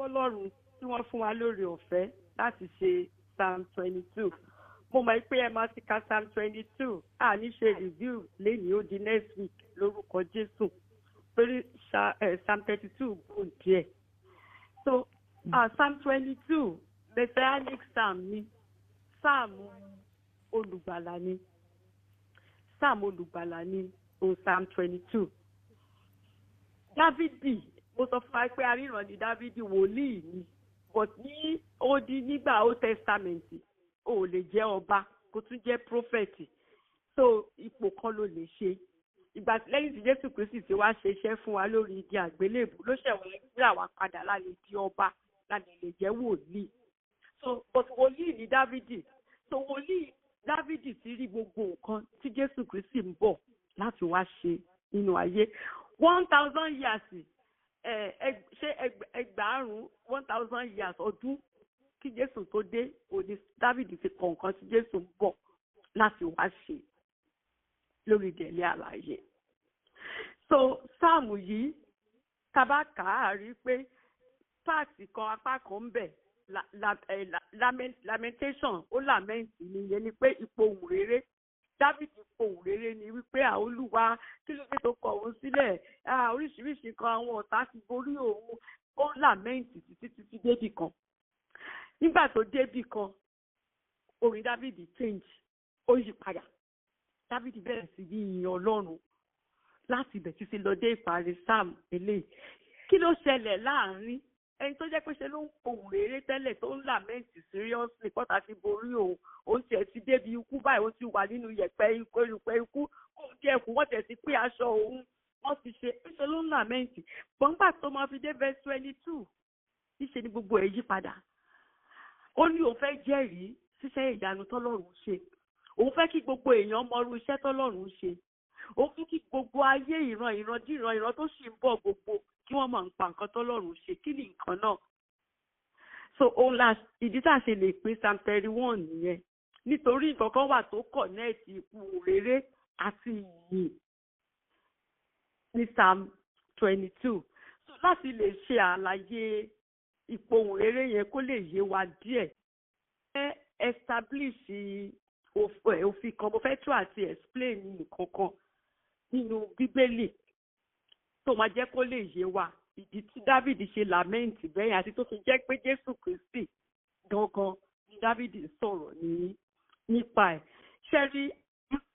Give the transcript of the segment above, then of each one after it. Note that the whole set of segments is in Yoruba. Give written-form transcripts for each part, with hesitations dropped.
fọ́lọ́run tí wọ́n fún wa lórí ọ̀fẹ́ láti ṣe Psalm 22. Mo mọ̀ pé ẹ máa ti ka Psalm 22 ní ṣe review lẹ́yìn ó di next week lórúkọ Jésù torí Psalm 32 gùn díẹ̀. So Psalm 22 Messianic Psalm ni Psalm olùgbàlà ni Psalm olùgbàlà ni Psalm 22. Dávidi mo sọ fún wa pé aríran ni Dávidi wòlíì ni but ní ó di nígbà Old Testament ó lè jẹ́ ọba kó tún jẹ́ prophet so ipò kan ló lè ṣe ìgbà lẹ́yìn tí Jésù Kristi ti wá ṣe iṣẹ́ fún wa lórí igi àgbélébù ló ṣẹ̀wọ̀n gbéra wa padà láti di ọba láti lè jẹ́ wòlíì so but wòlíì ni Dávidi so wòlíì Dávidi ti rí gbogbo nǹkan tí Jésù Kristi ń bọ̀ láti wá ṣe nínú ayé 1000 years ṣé ẹgbàárùn 1000 years ọdún kí Jésù tó dé òní Dávidi ti kọ nǹkan tí Jésù ń bọ̀ láti wá ṣe lórí ìdẹ̀lẹ̀ àlàyé. So sáàmù yìí tabaka á rí pé páàtì kan apá kan ń bẹ̀ lamentation ó lament nìyẹn ni pé ìpohùn rere Dávidi pohùn rere ni wípé Olúwa kí ló dé tó kọ òun sílẹ̀ oríṣiríṣi kan àwọn ọ̀tá ti borí òun ó lament títí débì kan nígbà tó débì kan orin Dávidi change ó yí padà Dávidi bẹ̀rẹ̀ sí yìn Ọlọ́run láti ibẹ̀ títí lọ dé ìparí Psalm eléyìí kí ló ṣẹlẹ̀ láàrin ẹni tó jẹ́ pé ṣe ló ń pohùn rere tẹ́lẹ̀ tó ń làmẹ́ǹtì seriously pọ́tà ti borí òun tiẹ̀ ti débi ikú báyìí ó ti wà nínú yẹ̀pẹ̀ ikú òun tiẹ̀ kú wọ́n tiẹ̀ ti pín aṣọ òun wọ́n ti ṣe ṣe ló ń làmẹ́ǹtì gbọ̀ngbà tó máa fi dé verse 22 níṣe ni gbogbo ẹ̀ yí padà ó ní òun fẹ́ jẹ́rìí ṣíṣẹ́ ìyanu tọ́lọ́run ṣe òun fẹ́ kí gbogbo èèyàn mọrú iṣẹ́ tọ́lọ́run ṣe òun fẹ́ kí gbogbo ayé ìran tó sì ń bọ̀ gbogbo kí wọ́n mọ̀ nípa nǹkan tọ́lọ́run ṣe kí ni nǹkan náà. So ìdí tá a ṣe lè pín Psalm 31 nìyẹn nítorí nǹkan kan wà tó connect ipò rere àti ìyìn ní Psalm 22. So láti lè ṣe àlàyé ipò rere yẹn kó lè yé wa díẹ̀ ẹ establish òfin kan mo fẹ́ tún àti explain nǹkan kan nínú Bíbélì tó máa jẹ́ kó lè yé wa ìdí tí Dávidi ṣe lament bẹ́ẹ̀ àti tó fi jẹ́ pé Jésù Kristi gangan ni Dávidi sọ̀rọ̀ nípa ẹ̀. Ṣé rí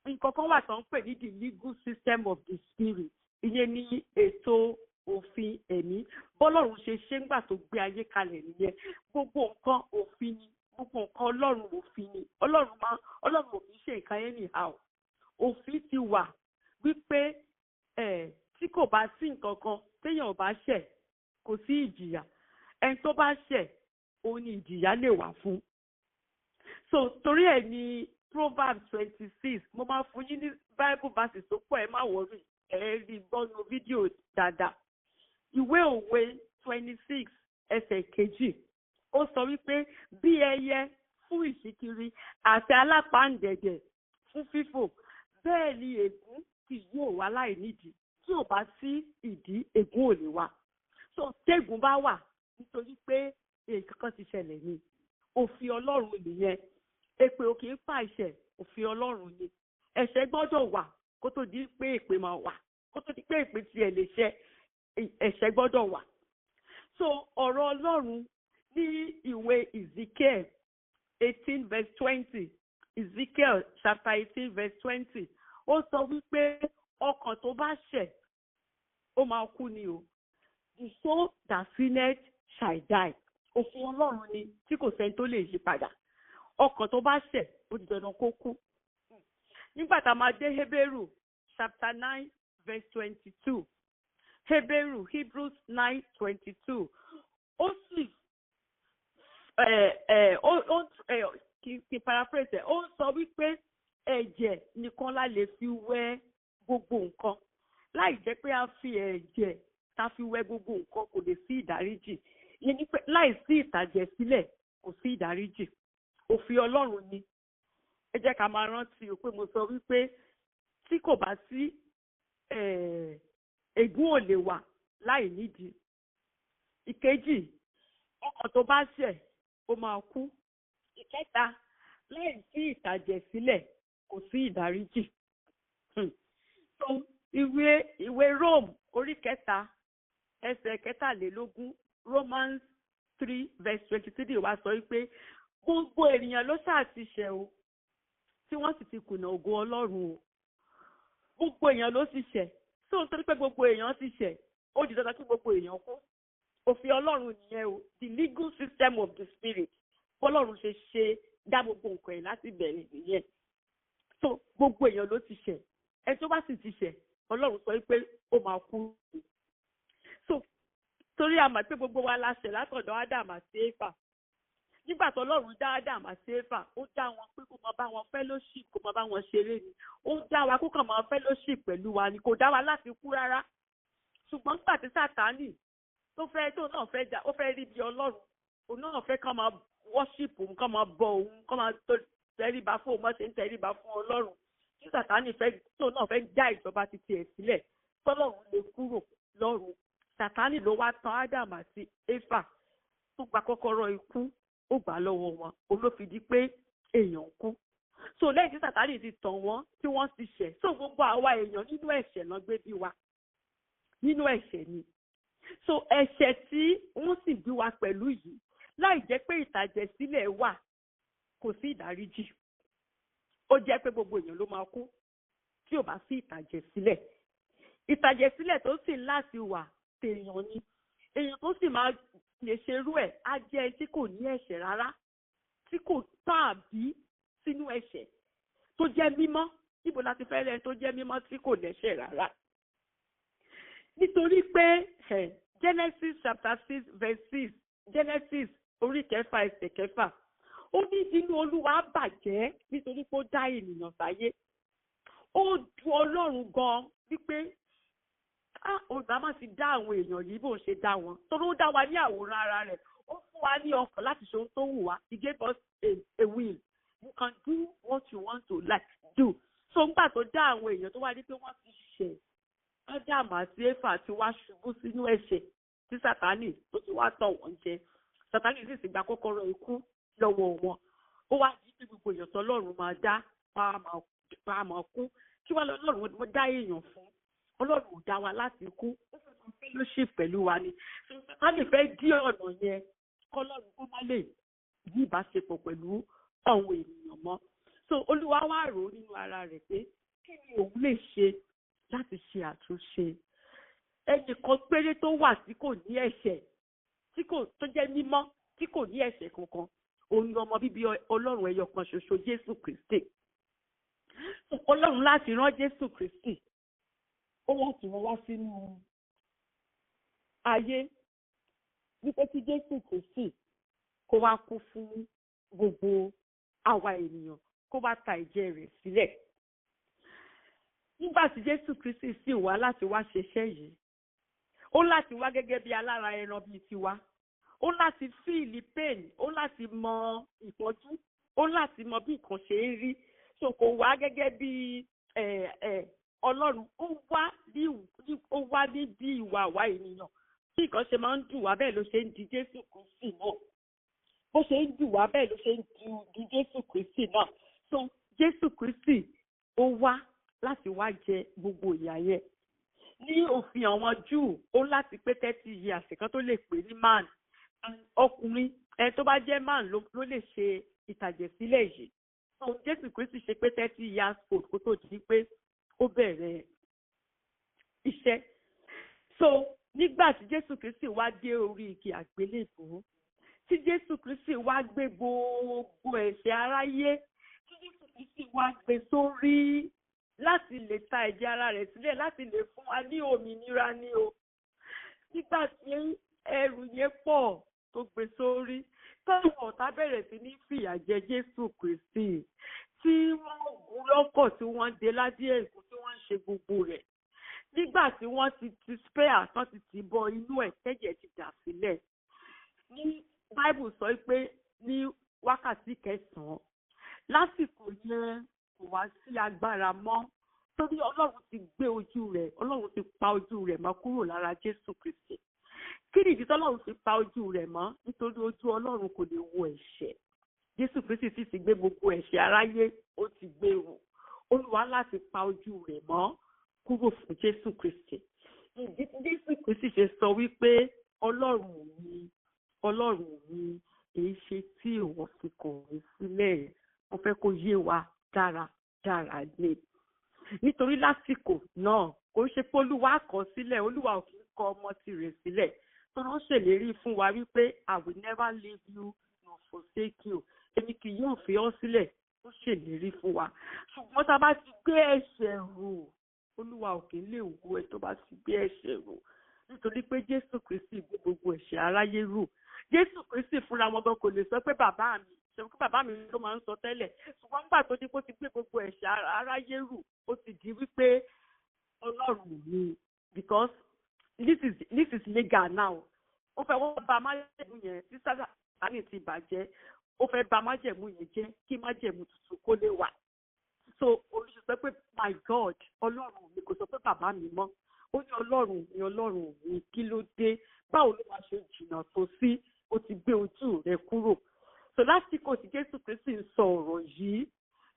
nǹkan kan wà tó ń pè ní the legal system of the spirit ìyẹn ní ètò òfin ẹ̀mí bọ́lọ́run ṣe ń gbà tó gbé ayé kalẹ̀ nìyẹn gbogbo nǹkan òfin ni gbogbo nǹkan Ọlọ́run òfin ni Ọlọ́run òfin ṣe nǹkan yẹn nìhà òfin ti wà wípé tí kò bá sí nǹkan kan téèyàn ò bá ṣẹ̀ kò sí ìjìyà ẹni tó bá ṣẹ̀ òun ni ìjìyà lè wà fún. So torí ẹ̀ ní Proverbs 26 mo máa fún yín ní Bible verses tó pọ̀ ẹ má wọrí ẹ rí gbọ́nu fídíò dáadáa. Ìwé òwe 26 ẹsẹ̀ kejì ó sọ wípé bí ẹyẹ fún ìṣíkiri àti alápáǹdẹ̀dẹ̀ fún fífò bẹ́ẹ̀ ni ègún kì yóò wá láì nídìí tí ò bá sí ìdí ègún ò lè wá. So tẹ́gùn bá wà nítorí pé nǹkan kan ti ṣẹlẹ̀ ni òfin Ọlọ́run nìyẹn èpè ò kì í pàṣẹ òfin Ọlọ́run ni ẹ̀ṣẹ̀ gbọ́dọ̀ wà kó tó di pé èpè máa wà kó tó di pé èpè tiẹ̀ lè ṣẹ ẹ̀ṣẹ̀ gbọ́dọ̀ wà. So ọ̀rọ̀ Ọlọ́run ní ìwé Ezekiel 18 verse 20 Ezekiel chapter 18 verse 20 ó sọ wípé ọkàn tó bá ṣẹ̀ ó máa kú ni o the soul that sinneth shall die òfin Ọlọ́run ni tí kò sẹ́ni tó lè yí padà ọkàn tó bá ṣẹ̀ ó di dandan kó kú. Nígbà tá a máa dé Hebrew chapter 9 verse 22 Hebrews 9:22 ó sì kí paraphrase ẹ̀ ó sọ wípé ẹ̀jẹ̀ nìkan la lè fi wẹ̀ gbogbo nǹkan láì jẹ́ pé a fi ẹ̀jẹ̀ ta fi wẹ̀ gbogbo nǹkan kò lè sí ìdáríjì ìyẹn ni pé láì sí ìtàjẹ̀ sílẹ̀ kò sí ìdáríjì òfin Ọlọ́run ni. Ẹ jẹ́ ká máa rántí o pé mo sọ wípé tí kò bá sí ègún ò lè wà láì nídìí. Ìkejì ọkàn tó bá ṣẹ̀ ó máa kú. Ìkẹta, láì sí ìtàjẹ̀sílẹ̀ kò sí ìdáríjì. So ìwé Rome orí 3 ẹsẹ̀ 23 Romans 3 verse 23 wá sọ wípé gbogbo ènìyàn ló ṣáà ti ṣẹ̀ o tí wọ́n sì ti kùnà ògo Ọlọ́run o. Gbogbo èèyàn ló ti ṣẹ̀. So nítorí pé gbogbo èèyàn ti ṣẹ̀ ó di dandan kí gbogbo èèyàn kú. Òfin Ọlọ́run nìyẹn o, the legal system of the spirit. Bọ́lọ́run ṣe dá gbogbo nǹkan ẹ̀ láti bẹ̀rẹ̀ nìyẹn. So gbogbo èèyàn ló ti ṣẹ̀. Ẹni tó bá sì ti ṣẹ̀ Ọlọ́run sọ pé ó máa kú. So torí a mọ̀ pé gbogbo wa la ṣẹ̀ látọ̀dọ̀ Ádámù àti Éfà. Nígbà tó Ọlọ́run dá Ádámù àti Éfà, ó dá wọn pé kó máa bá wọn fellowship, kó máa bá wọn ṣeré ni. Ó dá wa kó kàn máa fellowship pẹ̀lú wa ni, kò dá wa láti kú rárá. Ṣùgbọ́n nígbà tí Sátánì tó náà fẹ́ jà, ó fẹ́ rí bí Ọlọ́run, òun náà fẹ́ kàn máa worship òun, kàn máa bọ òun, kàn máa tẹríba fún òun, ṣe ń tẹríba fún Ọlọ́run. Tí Sátánì náà fẹ́ já ìjọba titi ẹ̀ sílẹ̀, tọ́lọ́run lè kúrò lọ́run. Sátánì ló wá tàn Ádámù àti Éfà tó gba kọ́kọ́rọ́ ikú, ó gbà lọ́wọ́ wọn, olófìdí pé èèyàn kú. So lẹ́yìn tí Sátánì ti tàn wọ́n tí wọ́n ti ṣẹ̀, so gbogbo àwa èèyàn nínú ẹ̀ṣẹ̀ náà gbé bí wa, nínú ẹ̀ṣẹ̀ ni. So ẹ̀ṣẹ̀ tí wọ́n sì bí wa pẹ̀lú yìí, láì jẹ́ pé ìtàjẹ̀sílẹ̀ wà, kò sí ìdáríjì. Ó jẹ́ pé gbogbo èèyàn ló máa kú tí ò bá sí ìtàjẹ̀sílẹ̀. Ìtàjẹ̀sílẹ̀ tó sì láti wà tèèyàn ni. Èèyàn tó sì máa lè ṣerú ẹ̀ á jẹ́ tí kò ní ẹ̀ṣẹ̀ rárá, tí kò tàbí sínú ẹ̀ṣẹ̀, tó jẹ́ mímọ́. Níbo la ti fẹ́ rẹ̀ tó jẹ́ mímọ́ tí kò lẹ́ṣẹ̀ rárá? Nítorí pé Genesis chapter 6 verse 6, Genesis orí 6 ẹsẹ̀ 6, ó ní inú Olúwa bàjẹ́ nítorí pé ó dá ènìyàn sáyé. Ó dùn Ọlọ́run gan wípé ọ̀gá má ti dá àwọn èèyàn yìí bó ṣe dá wọn. Torí ó dá wa ní àwòrán ara rẹ̀, ó fún wa ní ọkàn láti ṣe ohun tó wù wá. He gave us a will. You can do what you want to like do. So nígbà tó dá àwọn èèyàn tó wá ní pé wọ́n ti ṣẹ̀, Ádámù àti Éfà ti wá ṣubú sínú ẹ̀ṣẹ̀ tí Sátánì tó ti wá tàn wọ́n jẹ. Sátánì sì gba kọ́kọ́rọ́ ikú lọ́wọ́ wọn. Ó wá jí pé gbogbo èèyàn tó Ọlọ́run máa dá máa kú. Kí wọ́n lọ́rùn dá èèyàn fún? Ọlọ́run ò dá wa láti kú. Ó fẹ́ kọ́ fellowship pẹ̀lú wa ni. Sátánì fẹ́ dí ọ̀nà yẹn kọ́lọ́run kó má lè yí ìbáṣepọ̀ pẹ̀lú àwọn ènìyàn mọ́. So Olúwa wá rò ó nínú ara rẹ̀ pé kí ni òun lè ṣe láti ṣe àtúnṣe. Ẹnìkan péré tó wà tí kò ní ẹ̀ṣẹ̀, tó jẹ́ mímọ́, tí kò ní ẹ̀ṣẹ̀ kankan, òun ni ọmọ bíbí Ọlọ́run ẹyọ kan ṣoṣo, Jésù Kristi. Ọlọ́run láti rán Jésù Kristi, ó láti rán wá sínú ayé wípé kí Jésù Kristi kó wá kú fún gbogbo àwa ènìyàn, kó wá ta ẹ̀jẹ̀ rẹ̀ sílẹ̀. Nígbà tí Jésù Kristi sì wá láti wá ṣiṣẹ́ yìí, ó láti wá gẹ́gẹ́ bí alára ẹran bíi tiwa. Ó láti fíìlì pain, ó láti mọ ìtọ́jú, ó láti mọ bí nǹkan ṣe ń rí. So kò wá gẹ́gẹ́ bí Ọlọ́run, ó wá ní bí ìwà àwa ènìyàn. Bí nǹkan ṣe máa ń dùn wá bẹ́ẹ̀ ló ṣe ń di Jésù Kristi náà. Bó ṣe ń dùn wá bẹ́ẹ̀ ló ṣe ń di Jésù Kristi náà. So Jésù Kristi ó wá láti wá jẹ gbogbo ìyà yẹn. Ní òfin àwọn Júù, ó láti pé 30 years kan tó lè pè ní man. Ọkùnrin tó bá jẹ́ man ló lè ṣe ìtàjẹ̀sílẹ̀ yìí. So Jésù Kristi ṣe pé 30 years old kó tó di pé ó bẹ̀rẹ̀ iṣẹ́. So nígbà tí Jésù Kristi wá dé orí igi àgbélébùú, tí Jésù Kristi wá gbé gbogbo ẹ̀ṣẹ̀ aráyé, tí Jésù Kristi wá gbé sórí láti lè ta ẹ̀jẹ̀ ara rẹ̀ sílẹ̀, láti lè fún wa ní òmìnira ní o. Nígbà tí ẹrù yẹn pọ̀ tó gbé sórí, táwọn ọ̀tá bẹ̀rẹ̀ sí ní fìyà jẹ Jésù Kristi, tí wọ́n gún lọ́kọ̀, tí wọ́n dé ládé ẹ̀gún, tí wọ́n ń ṣe gbogbo rẹ̀. Nígbà tí wọ́n ti spare tán ti bọ inú ẹ̀, tẹ́jẹ̀ ti dà sílẹ̀. Ní Bible sọ pé ní wákàtí 9, lásìkò yẹn kò wá sí agbára mọ́, torí Ọlọ́run ti gbé ojú rẹ̀, Ọlọ́run ti pa ojú rẹ̀ mọ́ kúrò lára Jésù Kristi. kí ni ìdí tọ́lọ́run fi pa ojú rẹ̀ mọ́? Nítorí ojú Ọlọ́run kò lè wo ẹ̀ṣẹ̀. Jésù Kristi sì ti gbé gbogbo ẹ̀ṣẹ̀ aráyé, ó ti gbé wò. Olúwa láti pa ojú rẹ̀ mọ́ kúrò fún Jésù Kristi. Ìdí tí Jésù Kristi ṣe sọ wípé Ọlọ́run mi, èyí ṣe tí ìwọ fi kọ̀ mí sílẹ̀. Mo fẹ́ kó yé wa dáradára ni. Nítorí lásìkò náà, kò ṣe pé Olúwa kọ̀ sílẹ̀, Olúwa ò kì í kọ̀ ọmọ tirẹ̀ sílẹ̀. Tọ́lọ́ ṣèlérí fún wa wípé I will never leave you nor forsake you. Èmi kì yóò fi ọ́ sílẹ̀, ó ṣèlérí fún wa. Ṣùgbọ́n tá a bá ti gbé ẹ̀ṣẹ̀ rù, Olúwa ò kì í lè wo ẹ tó bá ti gbé ẹ̀ṣẹ̀ rù. Nítorí pé Jésù Kristi gbé gbogbo ẹ̀ṣẹ̀ aráyé rù. Jésù Kristi fúnra wọn gan kò lè sọ pé bàbá mi, ṣe pé bàbá mi ló máa ń sọ tẹ́lẹ̀. Ṣùgbọ́n nígbà tó di pé ó ti gbé gbogbo ẹ̀ṣẹ̀ aráyé rù, ó ti di wípé Ọlọ́run mi, because this is legal now. Ó fẹ́ wọ́n bà májẹ̀mú yẹn tí Sátánì ti bàjẹ́. Ó fẹ́ bà májẹ̀mú yẹn jẹ́ kí májẹ̀mú tuntun kó lè wà. So olùsọ sọ pé my God, Ọlọ́run mi, kò sọ pé bàbá mi mọ́. Ó ní Ọlọ́run mi, kí ló dé? Báwo ló máa ṣe jìnnà tó sí? Ó ti gbé ojú rẹ̀ kúrò. So lásìkò tí Jésù Kristi ń sọ ọ̀rọ̀ yìí,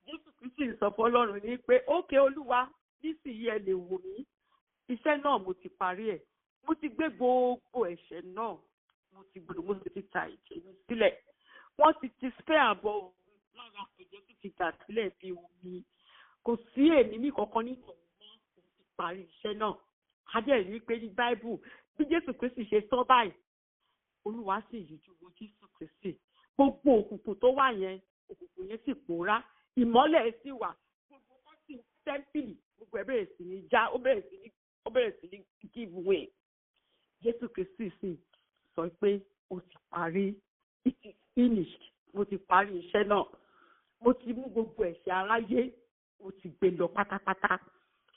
Jésù Kristi ń sọ fún Ọlọ́run ní pé ókè Olúwa, nísìnyí ẹ lè wò mí. Iṣẹ́ náà mo ti parí ẹ̀. Mo ti gbé gbogbo ẹ̀ṣẹ̀ náà. Mo ti ta ẹ̀jẹ̀ mi sílẹ̀. Wọ́n ti spare àbọ̀ lára ẹ̀jẹ̀ tó ti dà sílẹ̀ bí omi. Kò sí èmi ní kankan nínú ọ̀hún mọ́. Mo ti parí iṣẹ́ náà. Adé rí pé ní Báíbù bí Jésù Kristi ṣe sọ báyìí, Olúwa sì yíjú wo Jésù Kristi. Gbogbo òkùnkùn tó wà yẹn, òkùnkùn yẹn sì pòórá. Ìmọ́lẹ̀ sì wà. Gbogbo pátì tẹ́ḿpìlì, gbogbo ẹ̀ bẹ̀rẹ̀ sí ní já, ó bẹ̀rẹ̀ sí ní give way. Jésù Kristi sì sọ pé ó ti parí. It is finished. Mo ti parí iṣẹ́ náà. Mo ti mú gbogbo ẹ̀ṣẹ̀ aráyé. Mo ti gbé lọ pátápátá.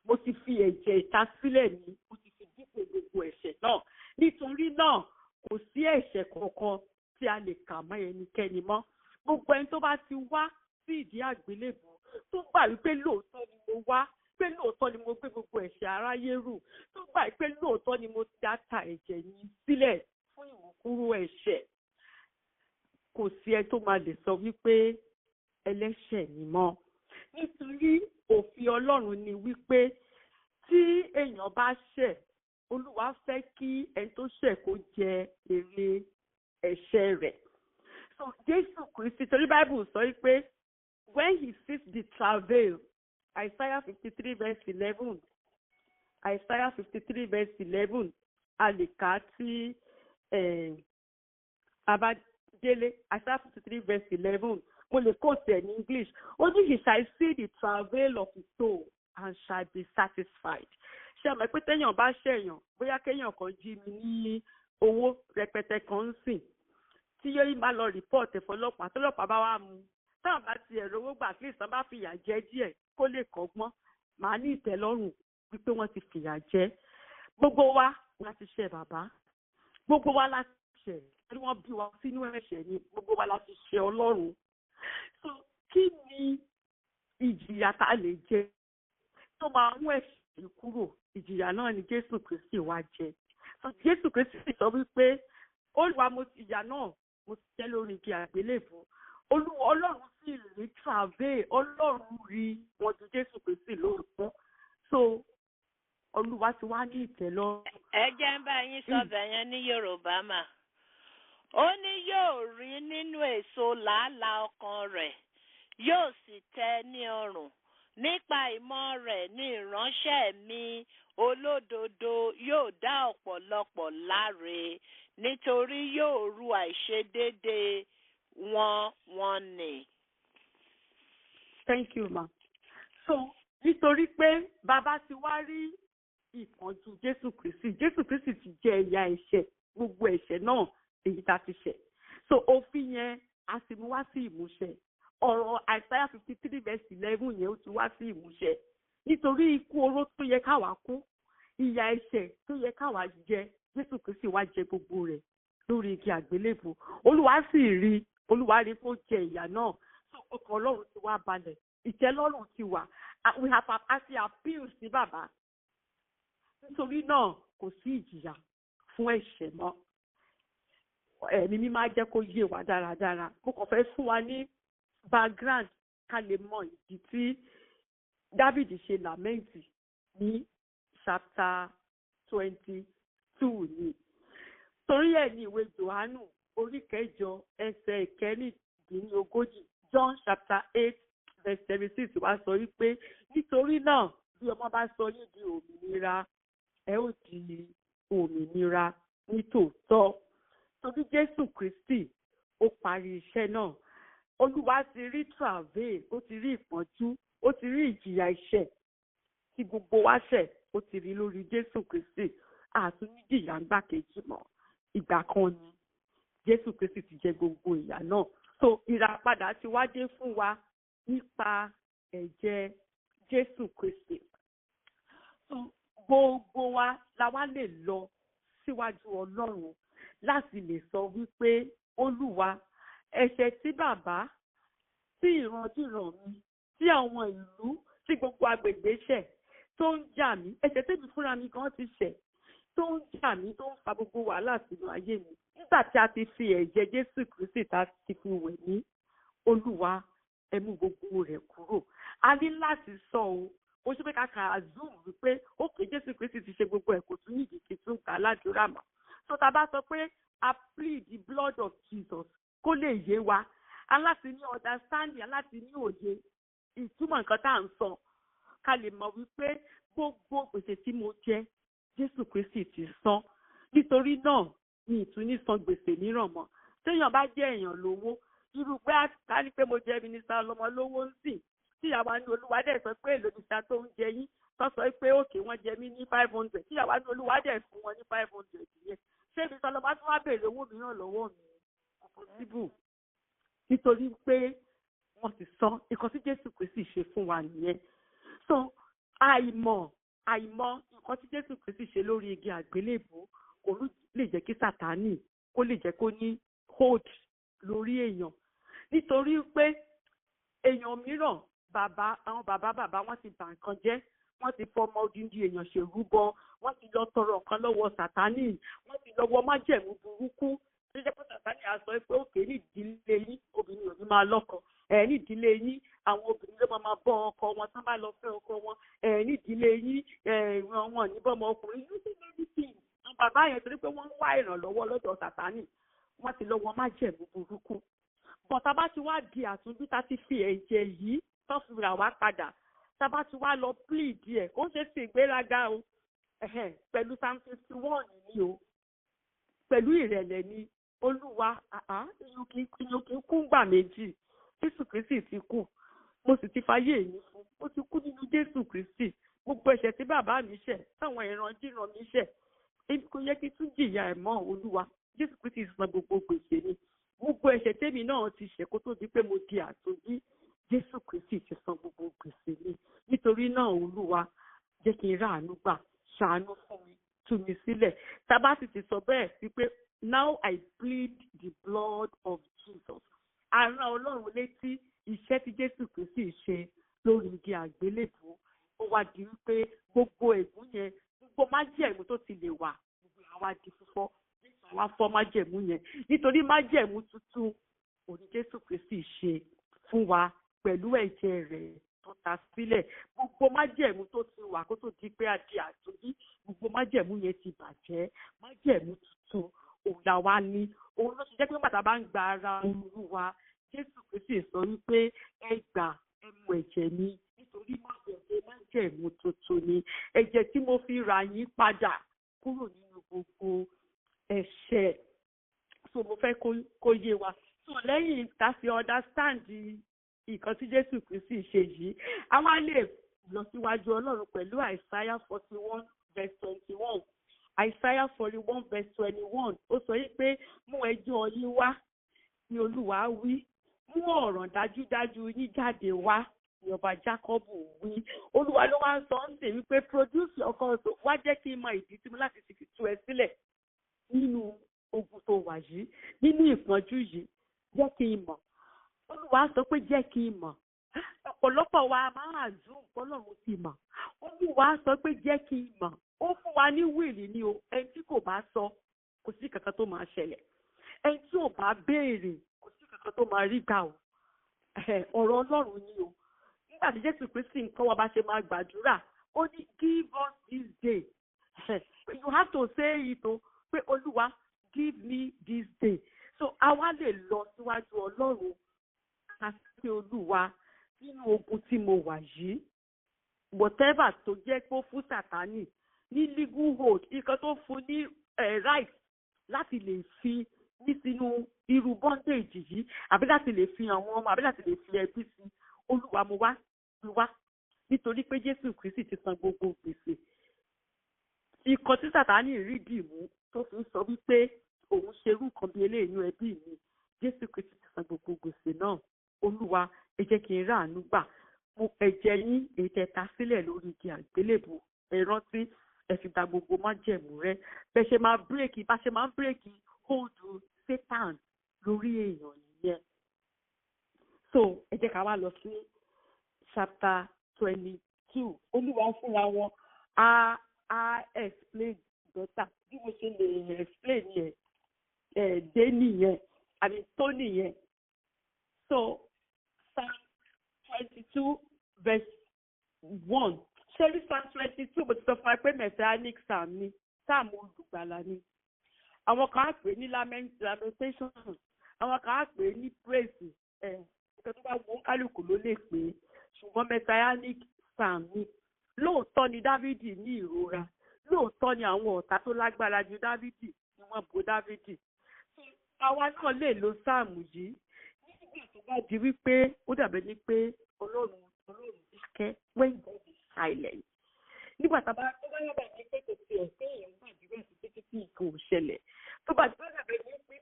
Mo ti fi ẹ̀jẹ̀ ìtasílẹ̀ mi. Mo ti fi dípò gbogbo ẹ̀ṣẹ̀ náà. Nítorí náà, kò sí ẹ̀ṣẹ̀ kankan tí a lè kà mọ́ ẹnikẹ́ni mọ́. Gbogbo ẹni tó bá ti wá sí ìdí àgbélébùú tó gbà wípé lóòótọ́ ni mo wá, pé lóòótọ́ ni mo gbé gbogbo ẹ̀ṣẹ̀ aráyé rù, tó gbà pé lóòótọ́ ni mo ta ẹ̀jẹ̀ mi sílẹ̀ fún ìmúkúrò ẹ̀ṣẹ̀, kò sí ẹ tó máa lè sọ wípé ẹlẹ́ṣẹ̀ ni mọ́. Nítorí òfin Ọlọ́run ni wípé tí èèyàn bá ṣẹ̀, Olúwa fẹ́ kí ẹni tó ṣẹ̀ kó jẹ èrè ẹ̀ṣẹ̀ rẹ̀. So Jésù Kristi, torí Bible sọ wípé when he sees the travail, Isaiah 53 verse 11, Isaiah 53 verse 11, a lè kà tí Abadele, Isaiah 53 verse 11, mo lè quote in English. Only he shall see the travail of his soul and shall be satisfied. Ṣé ọmọ pé téèyàn bá ṣẹ̀yàn, bóyá kéèyàn kan jí mi ní owó rẹpẹtẹ kan ń sìn, tí yóò máa lọ rìpọ́ọ̀tì fọlọ́pàá, tọ́lọ́pàá bá wá mú, táwọn bá ti ẹ̀rọ owó gbà kí ìsàn bá fìyà jẹ díẹ̀ kó lè kọ́gbọ́n, màá ní ìtẹ́lọ́rùn wípé wọ́n ti fìyà jẹ. Gbogbo wa láti ṣẹ̀ bàbá, gbogbo wa láti ṣẹ̀, tí wọ́n bí wa sínú ẹ̀ṣẹ̀ ni, gbogbo wa láti ṣẹ̀ Ọlọ́run. So kí ni ìjìyà tá a lè jẹ tó máa mú ẹ̀ṣẹ̀ kúrò? Ìjìyà náà ni Jésù Kristi wá jẹ. So Jésù Kristi sọ wípé Olúwa, mo ti ìyà náà, mo ti jẹ lórí igi àgbélébùú. Ọlọ́run sì rí travail, Ọlọ́run rí wọn ju Jésù Kristi lóòótọ́. So Olúwa ti wá ní ìtẹ́lọ́rùn. Ẹ jẹ́ ń bá yín sọ̀bẹ̀ yẹn ní Yorùbá mà. Ó ní yóò rí nínú èso làálàá ọkàn rẹ̀, yóò sì tẹ́ ní ọrùn. Nípa ìmọ̀ rẹ̀ ní ìránṣẹ́ mi olódodo yóò dá ọ̀pọ̀lọpọ̀ láre, nítorí yóò ru àìṣedéédé wọn nì. Thank you, ma. So nítorí pé bàbá ti wá rí ìpọ́njú Jésù Kristi ti jẹ ìyà ẹ̀ṣẹ̀, gbogbo ẹ̀ṣẹ̀ náà èyí tá a ti ṣẹ̀. So òfin yẹn a sì mú wá sí ìmúṣẹ. Ọ̀rọ̀ Isaiah 53 verse 11 yẹn ó ti wá sí ìmúṣẹ. Nítorí ikú oró tó yẹ káwa kú, ìyà ẹ̀ṣẹ̀ tó yẹ káwa jẹ, Jésù Kristi wá jẹ gbogbo rẹ̀ lórí igi àgbélébùú. Olúwa rí kó jẹ ìyà náà. So ọkàn Ọlọ́run ti wá balẹ̀, ìtẹ́lọ́rùn ti wà. We have appealed sí bàbá. Nítorí náà kò sí ìjìyà fún ẹ̀ṣẹ̀ mọ́. Ẹ̀mí mi máa jẹ́ kó yé wa dáradára. Mo kàn fẹ́ fún wa ní background ká lè mọ ìdí tí Dáfídì ṣe làmẹ́ǹtì ní chapter 22 ni. Torí ẹ̀ ní ìwé Jòhánù orí 8 ẹsẹ̀ 19 John chapter 8 verse 76 wá sọ wípé nítorí náà bí ọmọ bá sọ yín di òmìnira ẹ ó di òmìnira ní tòótọ́. Torí Jésù Kristi ó parí iṣẹ́ náà. Olúwa ti rí travail, ó ti rí ìpọ́njú, ó ti rí ìjìyà ẹ̀ṣẹ̀ tí gbogbo wa ṣẹ̀, ó ti rí lórí Jésù Kristi. Àtúndìyà ń gbà kejì mọ́. Ìgbà kan ni Jésù Kristi ti jẹ gbogbo ìyà náà. So ìràpadà ti wá dé fún wa nípa ẹ̀jẹ̀ Jésù Kristi. Gbogbo wa la wá lè lọ síwájú Ọlọ́run láti lè sọ wípé Olúwa ẹ̀ṣẹ̀ tí bàbá, tí ìrandíran mi, tí àwọn ìlú, tí gbogbo agbègbè ṣẹ̀ tó ń jà mí, ẹ̀ṣẹ̀ tèmi fúnra mi gan ti ṣẹ̀ tó ń jà mí, tó ń fa gbogbo wàhálà sínú ayé mi. Nígbà tí a ti fi ẹ̀jẹ̀ Jésù Kristi ta ti fi wẹ̀ mí, Olúwa ẹ mú gbogbo rẹ̀ kúrò. A ní láti sọ o, ó ṣe pé kàkà zoom wípé ókè Jésù Kristi ti ṣe gbogbo ẹ̀ kò tún nídìí kí tún gbà ládùúrà mọ́. So tá a bá sọ pé I plead the blood of Jesus kó lè yé wa, aláti ní understanding, aláti ní òye ìtumọ̀ nǹkan tá à ń sọ, ká lè mọ̀ wípé gbogbo gbèsè tí mo jẹ Jésù Kristi ti san. Nítorí náà mi ìtún ní san gbèsè mìíràn mọ́. Téèyàn bá jẹ́ èèyàn lówó, irú pé ká ní pé mo jẹ́ mínísítà ọlọ́mọ lówó ń sìn, tí àwa ní Olúwa dẹ̀ sọ pé èlò mínísítà tó ń jẹ yín, tó sọ pé òkè wọ́n jẹ mí ní 500, tí àwa ní Olúwa dẹ̀ fún wọn ní 500 yẹn. Ṣé mínísítà ọlọ́mọ tún wá béèrè owó mìíràn lọ́wọ́ mi? Kò síbù. Nítorí pé wọ́n ti sọ nǹkan tí Jésù Kristi ṣe fún wa nìyẹn. So àìmọ̀ nǹkan tí Jésù Kristi ṣe lórí igi àgbélébùú kò lè jẹ́ kí Sátánì kó lè jẹ́ kó ní hold lórí èèyàn. Nítorí pé èèyàn mìíràn àwọn bàbá wọ́n ti bà nǹkan jẹ́, wọ́n ti fọmọ odindi èèyàn ṣèrúbọ, wọ́n ti lọ tọrọ nǹkan lọ́wọ́ Sátánì, wọ́n ti lọ́wọ́ májẹ̀mú burúkú. Ṣé jẹ́ pé Sátánì á sọ pé òkè ní ìdílé yín obìnrin ò ní máa lọ́kọ, ní ìdílé yín àwọn obìnrin ló máa bọ́ ọkọ wọn tán bá lọ fẹ́ ọkọ wọn, ní ìdílé yín wọn ní bọ́mọ ọkùnrin yóò sì lórí sí i. Àwọn bàbá yẹn torí pé wọ́n ń wá ìrànlọ́wọ́ lọ́dọ̀ Sátánì, wọ́n ti lọ́wọ́ májẹ̀mú burúkú. Bọ̀tá bá ti wá di àtúndí tá ti fi ẹ̀jẹ̀ yìí tó fi rà wá padà, tá bá ti wá lọ plead ẹ̀, ó ṣe sí ìgbéraga o, pẹ̀lú Psalm 51 ni o, pẹ̀lú ìrẹ̀lẹ̀ ni. Olúwa èèyàn kì í kú gbà méjì. Jésù Kristi ti kú, mo sì ti fayé mi fún, mo ti kú nínú Jésù Kristi. Gbogbo ẹ̀ṣẹ̀ tí bàbá mi ṣẹ̀, táwọn ìrandíran mi ṣẹ̀, èmi kò yẹ kí tún jìyà ẹ̀ mọ́. Olúwa Jésù Kristi san gbogbo gbèsè ni. Gbogbo ẹ̀ṣẹ̀ tèmi náà ti ṣẹ̀ kó tó di pé mo di àtúndí, Jésù Kristi ti san gbogbo gbèsè ni. Nítorí náà Olúwa jẹ́ kí n ráàánú gbà, ṣàánú fún mi, tú mi sílẹ̀. Tá a bá sì ti sọ bẹ́ẹ̀ sí pé now I plead the blood of Jesus. Àrán Ọlọ́run létí iṣẹ́ tí Jésù Kristi ṣe lórí igi àgbélébùú. Ó wá di wípé gbogbo ègún yẹn, gbogbo májẹ̀mú tó ti lè wà, gbogbo àwa di fífọ́. Jésù wá fọ́ májẹ̀mú yẹn. Nítorí májẹ̀mú tuntun òní Jésù Kristi ṣe fún wa pẹ̀lú ẹ̀jẹ̀ rẹ̀ tó ta sílẹ̀. Gbogbo májẹ̀mú tó ti wà kó tó di pé a di àtúndí, gbogbo májẹ̀mú yẹn ti bàjẹ́. Májẹ̀mú tuntun òun la wá ní. Òun ló ṣe jẹ́ pé bàtà bá ń gba ara Olúwa, Jésù Kristi sọ wípé ẹ gbà ẹ mu ẹ̀jẹ̀ mi, nítorí májẹ̀mú tuntun ni. Ẹ̀jẹ̀ tí mo fi rà yín padà kúrò nínú gbogbo ẹ̀ṣẹ̀. So mo fẹ́ kó yé wa. So lẹ́yìn tá fi understand nǹkan tí Jésù Kristi ṣe yìí, a wá lè lọ síwájú Ọlọ́run pẹ̀lú Isaiah 41 verse 21. Isaiah 41 verse 21 ó sọ yìí pé mú ẹjọ́ yín wá ní Olúwa wí, mú ọ̀ràn dájúdájú yín jáde wá ní ọba Jákọ́bù wí. Olúwa ló wá ń sọ ń sè wípé produce your cause, wá jẹ́ kí n mọ ìdí tí mo láti fi tú ẹ sílẹ̀ nínú ogun tó wà yìí, nínú ìpọ́njú yìí, jẹ́ kí n mọ̀. Olúwa sọ pé jẹ́ kí n mọ̀. Ọ̀pọ̀lọpọ̀ wa máa zoom Ọlọ́run ti mọ̀. Olúwa sọ pé jẹ́ kí n mọ̀. Ó fún wa ní wíìlì ni o, ẹni tí kò bá sọ kò sí kankan tó máa ṣẹlẹ̀. Ẹni tí ò bá béèrè kò sí kankan tó máa rí gbà o. Ọ̀rọ̀ Ọlọ́run ni o. Nígbà tí Jésù Kristi ń kọ́ wa bá ṣe máa gbàdúrà, ó ní give us this day. You have to say it o, pé Olúwa give me this day. So àwa lè lọ síwájú Ọlọ́run àti Olúwa nínú ogun tí mo wà yìí. Whatever tó jẹ́ pé ó fún Sátánì ní legal hold, nǹkan tó fún ní right láti lè fi ní sínú irú bondage yìí, àbí láti lè fi àwọn ọmọ, àbí láti lè fi ẹbí sí. Olúwa mo wá nítorí pé Jésù Kristi ti san gbogbo gbèsè. Ikọ̀ tí Sátánì rí dìmú tó fi ń sọ wípé òun ṣerú nǹkan bí eléyìí nínú ẹbí mi, Jésù Kristi ti san gbogbo gbèsè náà. Olúwa ẹ jẹ́ kí n ráàánú gbà. Mo ẹ̀jẹ̀ yín èyí tẹ́ ta sílẹ̀ lórí igi àgbélébùú, ẹ rántí ẹ fi gba gbogbo májẹ̀mú rẹ́. Bá ṣe máa ń bírèkì hold Satan lórí èèyàn nìyẹn. So ẹ jẹ́ ká wá lọ sí chapter 22. Olúwa fúnra wọn á explain better bí mo ṣe lè explain yẹn dé nìyẹn àbí tó nìyẹn. So Psalm 22 verse 1. Ṣẹ́rí Psalm 22 bó ti sọ fún wa pé messianic psalm ni, psalm olùgbàlà ni. Àwọn kan á pè ní lamentation, àwọn kan á pè ní praise. Nǹkan tó bá wù kálukú ló lè pè é, ṣùgbọ́n messianic psalm ni. Lóòótọ́ ni Dávidi ní ìrora, lóòótọ́ ni àwọn ọ̀tá tó lágbára ju Dávidi ni wọ́n bo Dávidi. Àwa náà lè lo psalm yìí nígbà tó bá di wípé ó dàbẹ̀ ní pé Ọlọ́run dákẹ́, when God is silent. Nígbà tó bá yábà ní pé kò tiẹ̀ pé èèyàn gbàdúrà sí títí tí nǹkan ò ṣẹlẹ̀. Tó bá dàbẹ̀ ní pé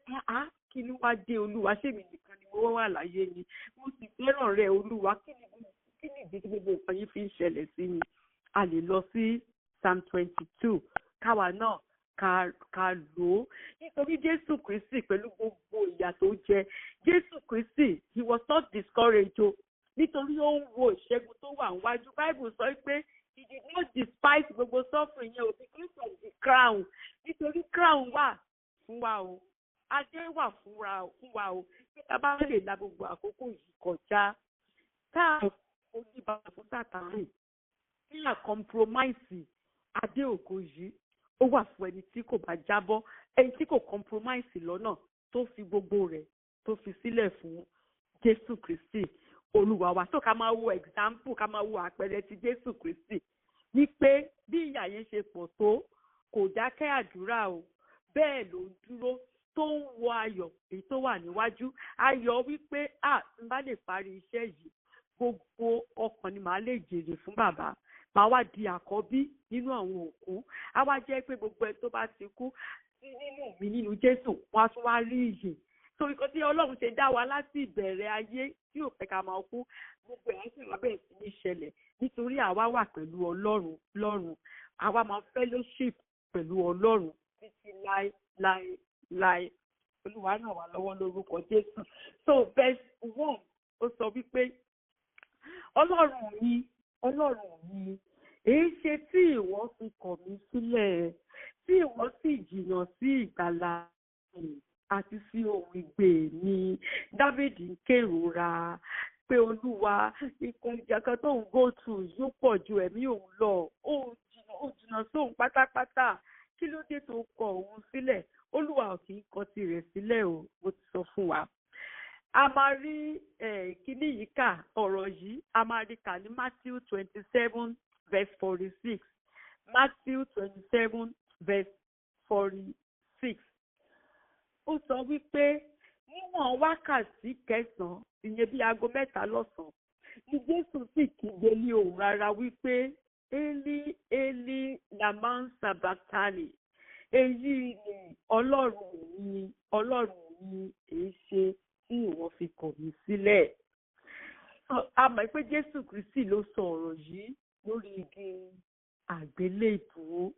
kí ló wá dé Olúwa, ṣé mi nìkan ni mo wà láyé ni, mo sì fẹ́ràn rẹ̀ Olúwa, kí ni ìdí tí gbogbo nǹkan yìí fi ń ṣẹlẹ̀ sí mi. A lè lọ sí Psalm 22 káwa náà ká lò ó. Nítorí Jésù Kristi pẹ̀lú gbogbo ìyà tó jẹ, Jésù Kristi he was not discouraged o, nítorí ó ń wo ìṣẹ́gun tó wà níwájú. Bible sọ pé he did not despise gbogbo suffering yẹn o, because of the crown. Nítorí crown wà fún wa o, adé wà fún wa o. Bí a bá lè la gbogbo àkókò yìí kọjá, tá a oníbàbà fún Sátánì, tí a compromise adé ògo yìí, ó wà fún ẹni tí kò bá jábọ́, ẹni tí kò compromise lọ́nà tó fi gbogbo rẹ̀ tó fi sílẹ̀ fún Jésù Kristi Olúwa wa. So ká máa wo example, ká máa wo àpẹẹrẹ ti Jésù Kristi ní pé bí ìyà yẹn ṣe pọ̀ tó kò dákẹ́ àdúrà o, bẹ́ẹ̀ ló ń dúró tó ń wo ayọ̀ èyí tó wà níwájú. Ayọ̀ wípé n bá lè parí iṣẹ́ yìí, gbogbo ọkàn ni màá lè jèrè fún bàbá, màá wá di àkọ́bí nínú àwọn òkú. Á wá jẹ́ pé gbogbo ẹ tó bá ti kú nínú mi nínú Jésù, wọ́n á tún wá rí ìyè. So nǹkan tí Ọlọ́run ṣe dá wa láti ìbẹ̀rẹ̀ ayé tí ò fẹ́ ká máa kú, gbogbo ẹ̀ á sì wá bẹ̀rẹ̀ sí ní ṣẹlẹ̀ nítorí àwa wà pẹ̀lú Ọlọ́run lọ́run. Àwa máa fellowship pẹ̀lú Ọlọ́run títí láé. Olúwa ràn wá lọ́wọ́ lórúkọ Jésù. So verse 1 ó sọ wípé Ọlọ́run mi, èé ṣe tí ìwọ fi kọ̀ mí sílẹ̀, tí ìwọ sì jìnnà sí ìgbàlà mi àti sí ohun ìgbé mi. Dávìdì ń kérora pé Olúwa, ikùn ìjà kan tó ń go through yóò pọ̀ ju ẹ̀mí òun lọ, ó jìnnà sóhun pátápátá. Kí ló dé tó kọ̀ òun sílẹ̀? Olúwa ò kì í kọ̀ tirẹ̀ sílẹ̀ o, mo ti sọ fún wa. A máa rí kíní yìí kà, ọ̀rọ̀ yìí a máa rí kà ní Matthew 27 verse 46. Matthew 27 verse 46. Ó sọ wípé níwọ̀n wákàtí 9, ìyẹn bí aago 3 lọ́sàn-án, ni Jésù sì kígbe ní ohùn rara wípé Eli Eli lama sabachthani, èyí ni Ọlọ́run mi, èé ṣe tí ìwọ fi kọ̀ mí sílẹ̀. A mọ̀ pé Jésù Kristi ló sọ ọ̀rọ̀ yìí lórí igi àgbélébùú.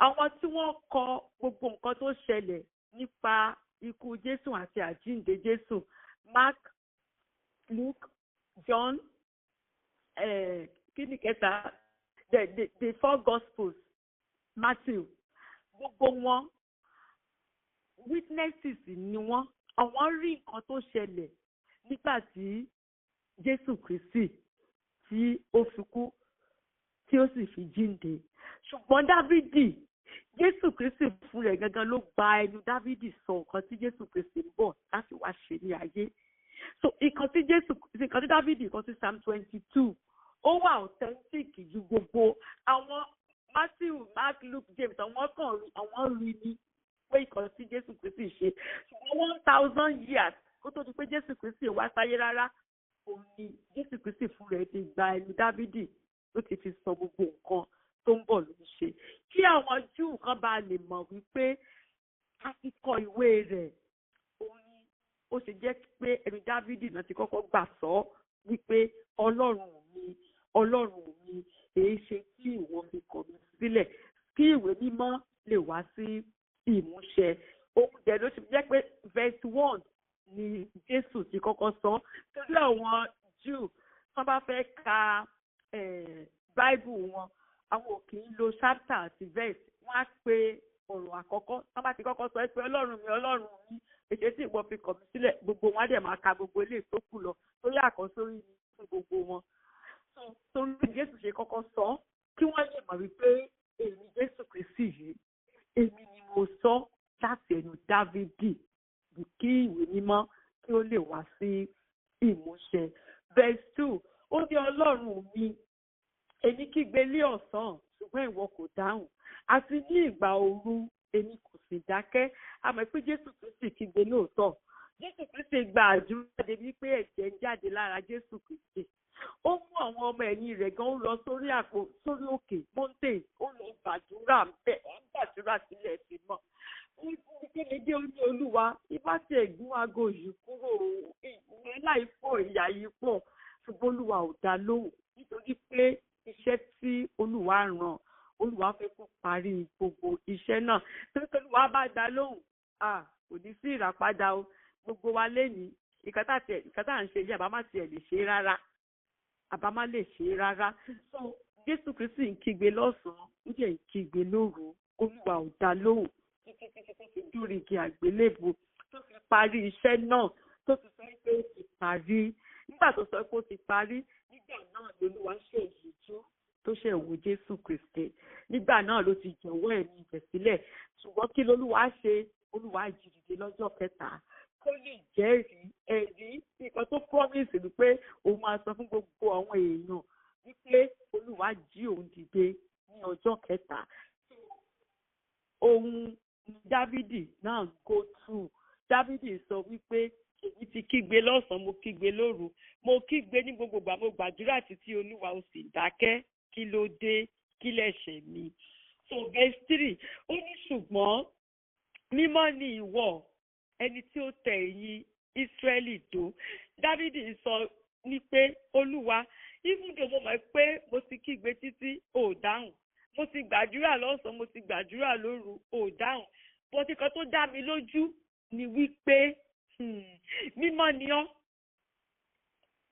Àwọn tí wọ́n kọ gbogbo nǹkan tó ṣẹlẹ̀ nípa ikú Jésù àti àjíǹde Jésù, Mark, Luke, John, kíni kẹta, the 4 Gospels, Matthew, gbogbo wọn witnesses ni wọ́n, àwọn rí nǹkan tó ṣẹlẹ̀ nígbà tí Jésù Kristi tí ó fi kú tí ó sì fi jíǹde. Ṣùgbọ́n Dávídì, Jésù Kristi fún rẹ̀ gangan ló gba ẹnu Dávídì sọ nǹkan tí Jésù Kristi ń bọ̀ láti wá ṣe ní ayé. So nǹkan tí Dávídì, nǹkan tí Psalm 22 ó wà authentic ju gbogbo àwọn Matthew, Mark, Luke, James àwọn rí ní pé nǹkan tí Jésù Kristi ṣe. Ṣùgbọ́n 1000 years kó tó di pé Jésù Kristi wá sáyé rárá, òun ni Jésù Kristi fún rẹ̀ ti gba ẹnu Dávídì ló ti fi sọ gbogbo nǹkan tó ń bọ̀ ló ń ṣe. Kí àwọn Júù kan bá lè mọ̀ wípé a ti kọ ìwé rẹ̀, òun ni ó ṣe jẹ́ pé ẹnu Dávídì náà ti kọ́kọ́ gbà sọ wípé Ọlọ́run mi èé ṣe kí ìwọ fi kọ̀ mí sílẹ̀, kí ìwé mímọ́ lè wá sí ìmúṣẹ. Òun dẹ̀ ló ṣe jẹ́ pé verse 1 ni Jésù ti kọ́kọ́ sọ. Torí àwọn Júù wọ́n bá fẹ́ ka Bible wọn, àwọn ò kì í lo chapter àti verse, wọ́n á pe ọ̀rọ̀ àkọ́kọ́. Wọ́n bá ti kọ́kọ́ sọ pé Ọlọ́run mi èṣe tí ìwọ fi kọ̀ mí sílẹ̀, gbogbo wọn á dẹ̀ máa ka gbogbo eléyìí tó kù lọ torí àkọ́sórí ni fún gbogbo wọn. Torí Jésù ṣe kọ́kọ́ sọ kí wọ́n lè mọ̀ wípé èmi Jésù Kristi yìí, èmi ni mo sọ láti ẹnu Dávídì kí ìwé mímọ́ kí ó lè wá sí ìmúṣẹ. Verse 2, ó ní Ọlọ́run mi, èmi kígbe ní ọ̀sán ṣùgbọ́n ìwọ kò dáhùn, àti ní ìgbà òru èmi kò sì dákẹ́. A mọ̀ pé Jésù Kristi kígbe lóòótọ́. Jésù Kristi gba àdúrà débi pé ẹ̀jẹ̀ ń jáde lára Jésù Kristi. Ó mú àwọn ọmọ ẹ̀yìn rẹ̀ gan, ó lọ sórí òkè mountain, ó lọ gbàdúrà ńbẹ̀, ó ń gbàdúrà sílẹ̀ sí mọ́. Kéde ó ní Olúwa, ibà tí ẹ̀gún aago yìí kúrò, ìwé láìpọ̀ ìyá yìí pọ̀, ṣùgbọ́n Olúwa ò dá lóhùn nítorí pé iṣẹ́ tí Olúwa rán, Olúwa fẹ́ kó parí gbogbo iṣẹ́ náà. Torí pé Olúwa bá dá lóhùn, kò ní sí ìràpadà o. Gbogbo wa lénìí, ìkàtà à ń ṣe yìí àbámá tiẹ̀ lè ṣe rárá. Àbámá lè ṣe rárá. So Jésù Kristi ń kígbe lọ́sàn-án, ó jẹ́ ń kígbe lóru, Olúwa ò dá lóhùn títí tó fi dúró igi àgbélébùú, tó fi parí iṣẹ́ náà, tó fi sọ pé ó ti parí. Nígbà tó sọ pé ó ti parí, nígbà náà lolúwa ṣe ìyíjú tó ṣe wo Jésù Kristi. Nígbà náà ló ti jọ̀wọ́ ẹ̀mí rẹ̀ sílẹ̀. Ṣùgbọ́n kí lolúwa ṣe? Olúwa jí dìde lọ́jọ́ kẹta kó lè jẹ́rìí ẹ̀rí nǹkan tó promise ni pé òun máa sọ fún gbogbo àwọn èèyàn wípé Olúwa jí òun dìde ní ọjọ́ kẹta. Òun Dávídì náà go through. Dávídì sọ wípé èmi ti kígbe lọ́sàn-án, mo kígbe lóru, mo kígbe ní gbogbo ìgbà, mo gbàdúrà títí Olúwa ò sì dákẹ́. Kí ló dé? Kí lẹ̀ṣẹ̀ mi? So verse 3, ó ní ṣùgbọ́n mímọ́ ni ìwọ, ẹni tí ó tẹ ẹ̀yìn Ísírẹ́lì dó. Dávídì sọ ní pé Olúwa, even though mo mọ̀ pé mo ti kígbe títí ò dáhùn, mo ti gbàdúrà lọ́sàn-án, mo ti gbàdúrà lóru ò dáhùn, bọ́tí kan tó dá mi lójú ni wípé mímọ́ ni ọ́.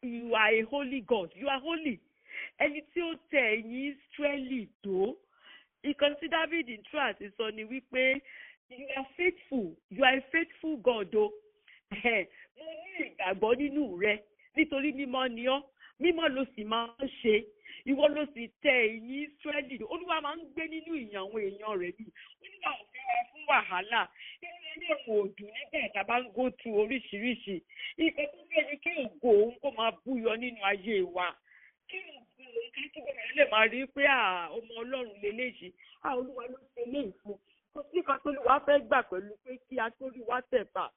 You are a holy God, you are holy. Ẹni tí ó tẹ ẹ̀yìn Ísírẹ́lì dó. Ìkan tí Dávídì ń tú àti sọ ni wípé you are faithful, you are a faithful God o. Mo ní ìgbàgbọ́ nínú rẹ nítorí mímọ́ ni ọ́, mímọ́ ló sì máa ń ṣe. Ìwọ ló sì tẹ ẹ̀yìn Ísírẹ́lì. Olúwa máa ń gbé nínú ìyàn àwọn èèyàn rẹ̀ bí. Olúwa ò fẹ́ wá fún wàhálà. Inú ilé ìwò òdùn nígbà tá a bá ń go through oríṣiríṣi. Ìfẹ́ tó fẹ́ ni kí ògo òun kó máa búyọ nínú ayé wa. Kí ògo òun ká tó bẹ̀rẹ̀ lè máa rí pé ọmọ Ọlọ́run lélẹ́yìí. Olúwa ló ṣe léyìí fún. Kò sí kan tó Olúwa fẹ́ gbà pẹ̀lú pé kí atórí wá tẹ̀ bá.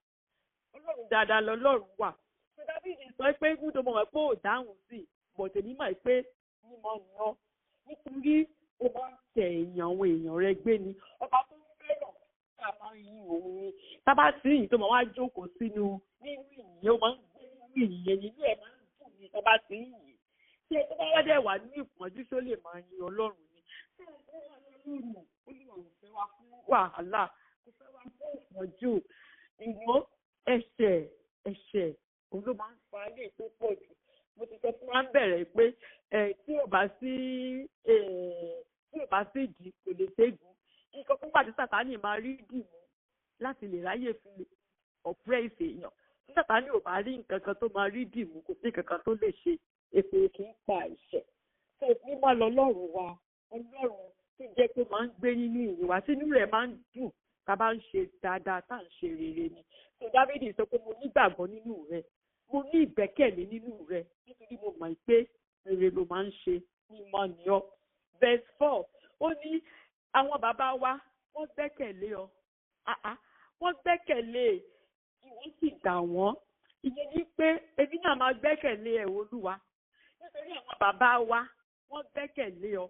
Ọlọ́run dáadáa lọ́lọ́run wà. Ṣé Dávídì sọ pé ibùdó mọ̀ pé ò dáhùn sí i, bọ̀dẹ̀ mímọ̀ pé mímọ́ ni ọ́. Nítorí ó bá ń tẹ èèyàn àwọn èèyàn rẹ gbé ni. Ọba tó ń fẹ́ràn ká máa ń yí òun ni. Tábà sí ìyìn tó máa wá jókòó nínú ìyìn, ó máa ń gbé nínú ìyìn, nínú ẹ̀ máa ń dùn ní tábà sí ìyìn. Ṣé tó bá wá dẹ̀ wà ní ìpọ́njú tó lè máa yin Ọlọ́run ni? Ṣé ó wà lọ́rùn? Olúwa ò fẹ́ wá fún wàhálà, kò fẹ́ wá fún ìpọ́njú. Ìwọ ẹ̀ṣẹ̀ òun ló máa ń fa ilé tó pọ̀ jù. Mo ti sọ fún wa ń bẹ̀rẹ̀ pé tí ò bá sí ìdí kò lè ṣẹ́gun. Nǹkan púpà tí Sàtánì máa rí dì mú láti lè ráyè fi oppress èèyàn. Sátánì ò bá rí nǹkan kan tó máa rí dìmú, kò sí nǹkan kan tó lè ṣe. Èpè kì í pa ẹ̀ṣẹ̀. Tó mímọ́ lọ́lọ́run wa, Ọlọ́run tó jẹ́ pé máa ń gbé nínú ìyìn wa, sínú rẹ̀ máa ń dùn tá a bá ń ṣe dáadáa, tá à ń ṣe rere ni. So Dáfídì sọ pé mo nígbàgbọ́ nínú rẹ̀, mo ní ìgbẹ́kẹ̀lé nínú rẹ̀, nítorí mo mọ̀ pé rere ló máa ń ṣe, mímọ́ ni ọ́. Verse 4, ó ní àwọn bàbá wa wọ́n gbẹ́kẹ̀lé ọ. Wọ́n gbẹ́kẹ̀lé ìwọ́n sì gbà wọ́n. Ìyẹn ní pé èmi náà máa gbẹ́kẹ̀lé ẹ̀ Olúwa. Nítorí àwọn bàbá wa wọ́n gbẹ́kẹ̀lé ọ.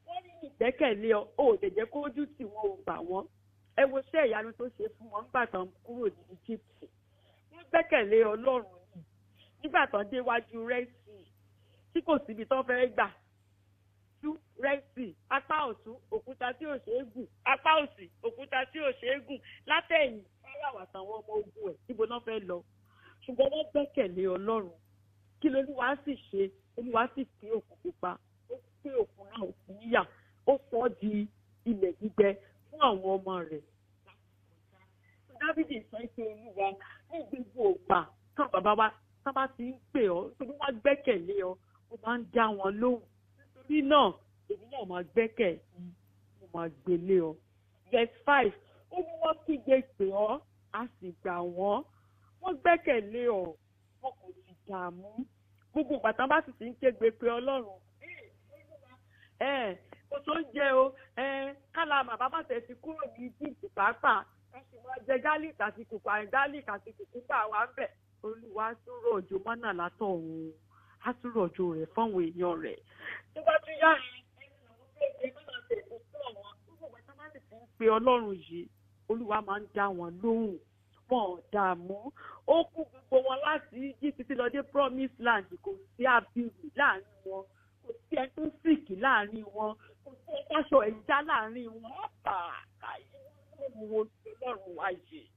Wọ́n ní ìgbẹ́kẹ̀lé ọ, ó lè jẹ́ kó ojú tí wọ́n ò gbà wọ́n. Ẹ wo iṣẹ́ ìyanu tó ṣe fún wọn nígbà tán kúrò ní Egypt. Wọ́n gbẹ́kẹ̀lé Ọlọ́run yìí nígbà tán déwájú Rẹ́sì tí kò síbi tán fẹ́ gbà. Tú Rẹ́sì, apá ọ̀tún òkúta tí ò ṣeé gùn, apá òsì òkúta tí ò ṣeé gùn, látẹ̀yìn Fáráò àtàwọn ọmọ ogun ẹ̀ níbo náà fẹ́ lọ. Ṣùgbọ́n wọ́n gbẹ́kẹ̀lé Ọlọ́run. Kí lolúwa sì ṣe? Olúwa sì pín òkun pupa, ó pín òkun náà òkun níyà, ó sọ ọ́ di ilẹ̀ gbígbẹ fún àwọn ọmọ rẹ̀. Dáfídì sọ pé Olúwa ní gbogbo ògbà tán bàbá wa tán bá ti ń pè ọ́, torí wọ́n gbẹ́kẹ̀lé ọ, ó máa ń dá wọn lóhùn. Nítorí náà èmi náà máa gbẹ́kẹ̀lé, mo máa gbélé ọ. Verse 5, ó ní wọ́n kígbe pè ọ́, a sì gbà wọ́n. Wọ́n gbẹ́kẹ̀lé ọ, wọn kò sì dààmú. Gbogbo ìgbà tán bá sì ti ń kégbe pé Ọlọ́run, kò tó ń jẹ o, kálá bàbá bàtẹ̀ ti kúrò ní Egypt pàápàá, ẹ sì máa jẹ gálíìkì àti kùkùmbà wa ń bẹ̀. Olúwa tún rọ̀ òjò mọ́nà látọ̀run, á tún rọ̀ òjò rẹ̀ fáwọn èèyàn rẹ̀. Tó bá tún yá pé Ọlọ́run yìí, Olúwa máa ń dá wọn lóhùn, wọn ò dààmú. Ó kú gbogbo wọn láti Egypt títí lọ dé Promised Land, kò sí abirù láàrin wọn, kò sí ẹni tó sìkì láàrin wọn, kò sí ẹni táṣọ ẹ̀já láàrin wọn. Wo Ọlọ́run wá yìí.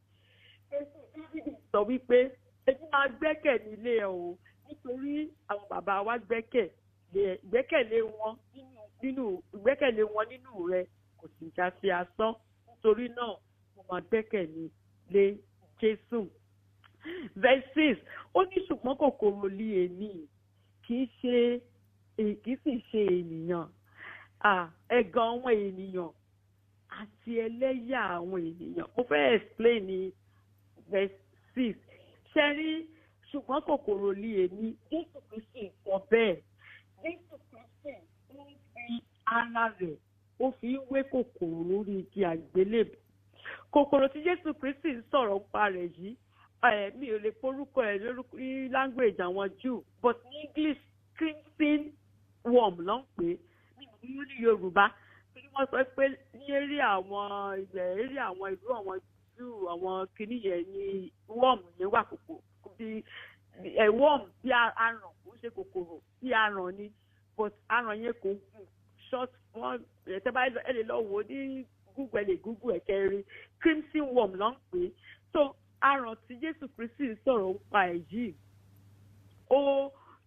Sọ wípé èmi máa gbẹ́kẹ̀lé ẹ o, nítorí àwọn bàbá wa gbẹ́kẹ̀lé wọn nínú rẹ kò sì já sí asán. Nítorí náà mo máa gbẹ́kẹ̀lé Jésù. Verse 6, ó ní ṣùgbọ́n kòkòrò lé èmi, kì í sì ṣe ènìyàn. Ẹ̀gàn àwọn ènìyàn àti ẹlẹ́yà àwọn ènìyàn. Mo fẹ́ explain ní verse 6. Ṣé rí ṣùgbọ́n kòkòrò lé èmi, Jésù Kristi sọ bẹ́ẹ̀. Jésù Kristi ó ń fi ara rẹ̀, ó fi ń wé kòkòrò lórí igi àgbélébùú. Kòkòrò tí Jésù Kristi ń sọ̀rọ̀ nípa rẹ̀ yìí, mi ò lè porúkọ ẹ̀ ní language àwọn Jew, but ní English crimson worm ló ń pè é, ní Yorùbá. Wọ́n sọ pé ní eré àwọn ìlú àwọn Jew, àwọn kìíní yẹn ni worm yẹn wà kòkòrò. Worm bí aràn, kò ṣe kòkòrò bí aràn ni, but aràn yẹn kò gùn, short one. Tẹ́ bá ẹ lè lọ wò ní Google, ẹ lè Google ẹ̀ kẹrin, crimson worm ló ń pè é. So aràn tí Jésù Kristi sọ̀rọ̀ nípa ẹ̀ yìí,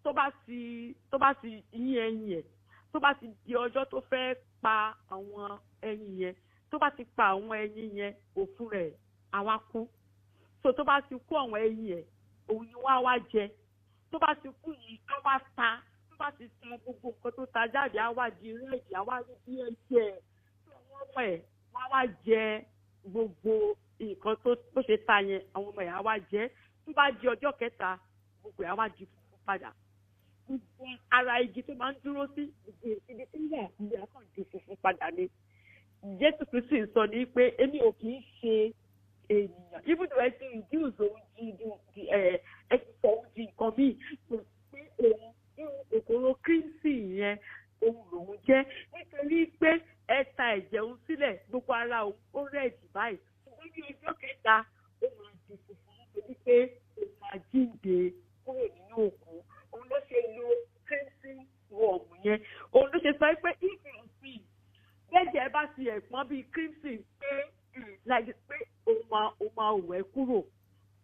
tó bá ti yín ẹyin ẹ̀, tó bá ti di ọjọ́ tó fẹ́ pa àwọn ẹyin yẹn, tó bá ti pa àwọn ẹyin yẹn, òfun rẹ̀ á wá kú. So tó bá ti kú àwọn ẹyin ẹ̀, òun ni wọ́n á wá jẹ. Tó bá ti kú yìí, á wá ta. Tó bá ti ta gbogbo nǹkan tó ta jáde, á wá di rẹ́ẹ̀dì, á wá rí bí ẹ̀jẹ̀. Àwọn ọmọ ẹ̀ wọ́n á wá jẹ gbogbo nǹkan tó ṣe ta yẹn, àwọn ọmọ ẹ̀ á wá jẹ. Tó bá di ọjọ́ kẹta, gbogbo ẹ̀ á wá di funfun padà. Ara igi tó máa ń dúró sí ibi tí wà ní àkàndé funfun padà ni. Jésù Kristi sọ ní pé èmi ò kì í ṣe ènìyàn. Even though ẹ ti reduce òun ẹ ti sọ òun di nǹkan míì, kò sí òun kòkòrò kírísì yẹn òun lòun jẹ́. Nítorí pé ẹ ta ẹ̀jẹ̀ òun sílẹ̀, gbogbo ara òun ó rẹ̀dì báyìí. Ṣùgbọ́n ní ọjọ́ kẹta, ó máa di funfun nítorí pé ó máa jíǹde kúrò nínú òkú. Òun ló ṣe lo crimson worm yẹn. Òun ló ṣe sọ pé ìfìrùsìn bẹ́ẹ̀jẹ̀ bá ti ẹ̀pọ́n bíi crimson pé láì pé ó máa wẹ̀ kúrò.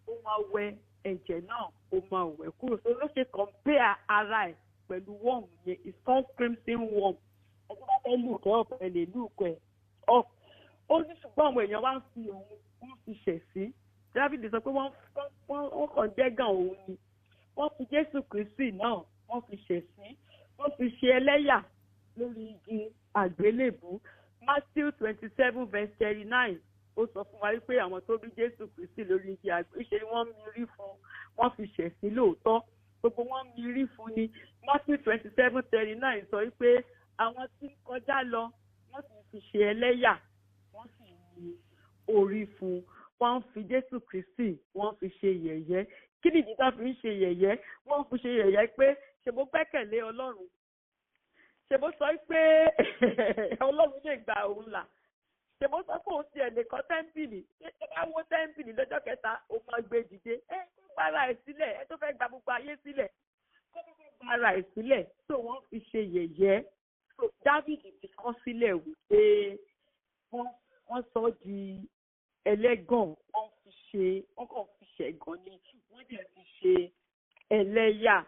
Ó máa wẹ ẹ̀jẹ̀ náà, ó máa wẹ̀ kúrò. Òun ló ṣe compare ara ẹ̀ pẹ̀lú worm yẹn. It's called crimson worm. Ẹgbẹ́ bá fẹ́ lùkẹ́ ọ̀pẹ lè lùkẹ́ ọ̀. Ó ní ṣùgbọ́n àwọn èèyàn wá ń fi òun fi ṣẹ̀sín. Dáfídì sọ pé wọ́n kàn dẹ́gàn òun ni. Wọ́n fi Jésù Kristi náà wọ́n fi ṣẹ̀sín. Wọ́n fi ṣe ẹlẹ́yà lórí igi àgbélébùú. Matthew 27:39 ó sọ fún wa wípé àwọn tó bí Jésù Kristi lórí igi àgbélébùú ṣe wọ́n mirí fún, wọ́n fi ṣẹ̀sín lóòótọ́. Gbogbo wọn mirí fún ni. Matthew 27:39 sọ wípé àwọn tí ń kọjá lọ wọ́n sì fi ṣe ẹlẹ́yà, wọ́n sì ní orí fún. Wọ́n fi Jésù Kristi wọ́n fi ṣe yẹ̀yẹ́. Kí ni ìdí tá fi ń ṣe yẹ̀yẹ́? Wọ́n fi ṣe yẹ̀yẹ́ pé ṣe bó gbẹ́kẹ̀lé Ọlọ́run. Ṣe bó sọ pé Ọlọ́run lè gba òun là. Ṣe bó sọ pé òun ti ẹ̀lẹ́ kan tẹ́ḿpìlì. Ṣé bá wó tẹ́ḿpìlì lọ́jọ́ kẹta ó máa gbé dìde? Kó gba ara ẹ̀ sílẹ̀. Tó fẹ́ gba gbogbo ayé sílẹ̀. Kó gba ara ẹ̀ sílẹ̀. So wọ́n fi ṣe yẹ̀yẹ́. So David ti kọ́ sílẹ̀ wípé wọ́n sọ di ẹlẹ́gàn. Wọ́n kàn fi ṣẹ̀gàn ni. Wọ́n dẹ̀ fi ṣe ẹlẹ́yà.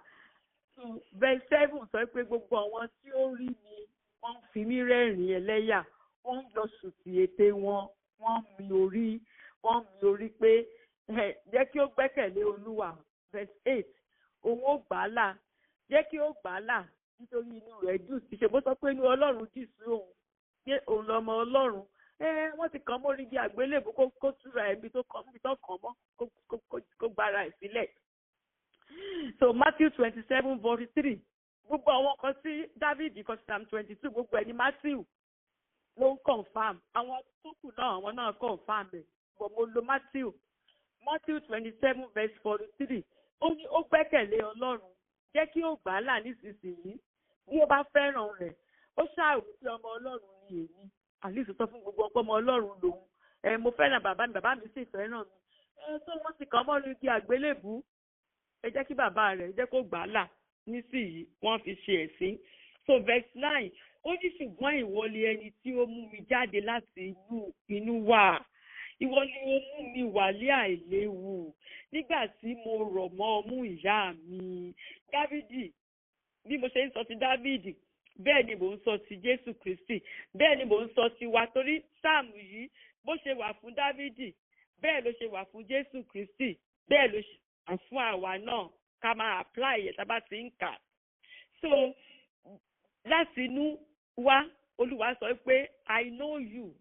So verse 7 sọ pé gbogbo àwọn tí ó rí mi wọ́n fi mí rẹ́rìn ẹlẹ́yà. Wọ́n ń lọ sùtì ètè wọn. Wọ́n mi orí pé jẹ́ kí ó gbẹ́kẹ̀lé Olúwa. Verse 8 òun ó gbà á là. Jẹ́ kí ó gbà á là nítorí inú rẹ̀ dùn sí. Ṣe bó sọ pé inú Ọlọ́run dì sí òun. Pé òun lọmọ Ọlọ́run. Wọ́n ti kàn mórí igi àgbélébùú kó túra ẹ̀mí tó kàn mọ́ kó gbára ẹ̀ sílẹ̀. So Matthew 27:43 gbogbo àwọn kan sí David kan sí Psalm 22 gbogbo ẹni Matthew ló ń confam. Àwọn tó kù náà àwọn náà confam ẹ̀. But mo lo Matthew 27:43 ó ní ó gbẹ́kẹ̀lé Ọlọ́run. Jẹ́ kí ó gbà á là nísinsìnyí bí ó bá fẹ́ràn rẹ̀. Ó ṣàrò pé ọmọ Ọlọ́run ni èmi. Àlìsí sọ fún gbogbo ọmọ Ọlọ́run lòun. Mo fẹ́ràn bàbá mi sì fẹ́ràn mi. Tó wọ́n ti kàn mọ́ igi àgbélébùú. Ẹ jẹ́ kí bàbá rẹ̀ jẹ́ kó gbà á là nísìnyí wọ́n fi ṣe ẹ̀sín. So verse 9 ó ní ṣùgbọ́n ìwọ ni ẹni tí ó mú mi jáde láti inú wá. Ìwọ ni ó mú mi wálé àìléwu nígbà tí mo rọ̀ mọ́ ọmú ìyá mi. Dávìdì bí mo ṣe ń sọ ti Dávìdì bẹ́ẹ̀ ni mò ń sọ ti Jésù Kristi, bẹ́ẹ̀ ni mò ń sọ ti wa torí sáàmù yìí bó ṣe wà fún Dávìdì bẹ́ẹ̀ ló ṣe wà fún Jésù Kristi, bẹ́ẹ̀ ló ṣe wà fún àwa náà ká máa apply ẹ̀ tá a bá ti ń kà. So láti inú wá Olúwa sọ pé I know you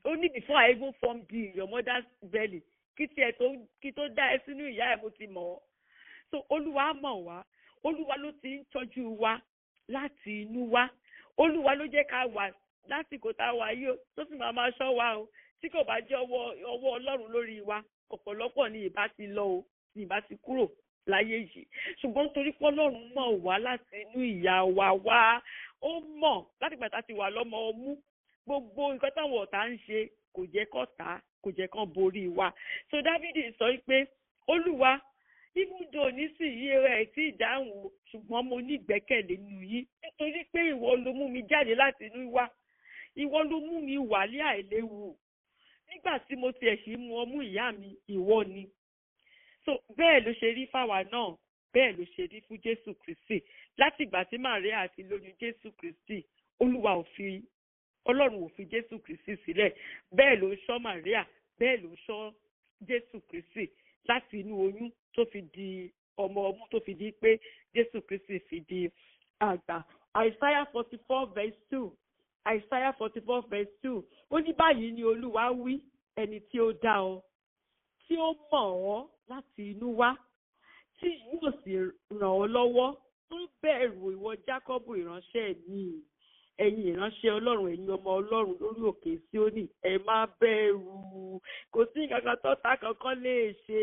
only before I even formed you in your mother's belly kí tó dá ẹ sínú ìyá ẹ mo ti mọ̀ ọ́. So Olúwa mọ̀ wá, Olúwa ló ti ń tọ́jú wa láti inú wá. Olúwa ló jẹ́ ká wà lásìkò tá a wà yìí tó sì máa ṣọ́ wa o. Tí kò bá jẹ́ ọwọ́ Ọlọ́run lórí wa ọ̀pọ̀lọpọ̀ ni ìbá ti lọ o, ni ìbá ti kúrò láyé yìí. Ṣùgbọ́n torí pé Ọlọ́run mọ̀ wá láti inú ìyá wa wá. Ó mọ̀ láti ìgbà tá a ti wà lọ́mọ ọmú. Gbogbo nǹkan táwọn ọ̀tá ń ṣe kò jẹ́ kọ́ta, kò jẹ́ kán borí wa. So Dávìdì sọ pé Olúwa ibùdó nísìnyí rẹ̀ tí ìdáhùn ṣùgbọ́n mo ní ìgbẹ́kẹ̀lé nínú yín nítorí pé ìwọ ló mú mi jáde láti inú wá. Ìwọ ló mú mi wálé àìléwu. Nígbà tí mo tiẹ̀ sì mu ọmú ìyá mi ìwọ ni. So bẹ́ẹ̀ ló ṣe rí fáwa náà, bẹ́ẹ̀ ló ṣe rí fún Jésù Kristi. Láti ìgbà tí Màríà ti lóyún Jésù Kristi, Ọlọ́run ò fi Jésù Kristi sílẹ̀. Bẹ́ẹ̀ ló ṣọ́ Màríà, bẹ́ẹ̀ ló ṣọ́ Jésù Kristi láti inú oyún tó fi di ọmọ ọmú tó fi di pé Jésù Kristi fi di àgbà. Isaiah 44:2 Isaiah 44:2 ó ní báyìí ni Olúwa wí ẹni tí ó dá ọ tí ó mọ̀ ọ́ láti inú wá tí yóò sì ràn ọ́ lọ́wọ́ tó bẹ̀rù ìwọ Jákọ́bù ìránṣẹ́ mi. Ẹ̀yin ìránṣẹ́ Ọlọ́run, ẹ̀yin ọmọ Ọlọ́run lórí òkè Síónì, ẹ má bẹ̀rù. Kò sí nǹkan tọ́ta kankan lè ṣe,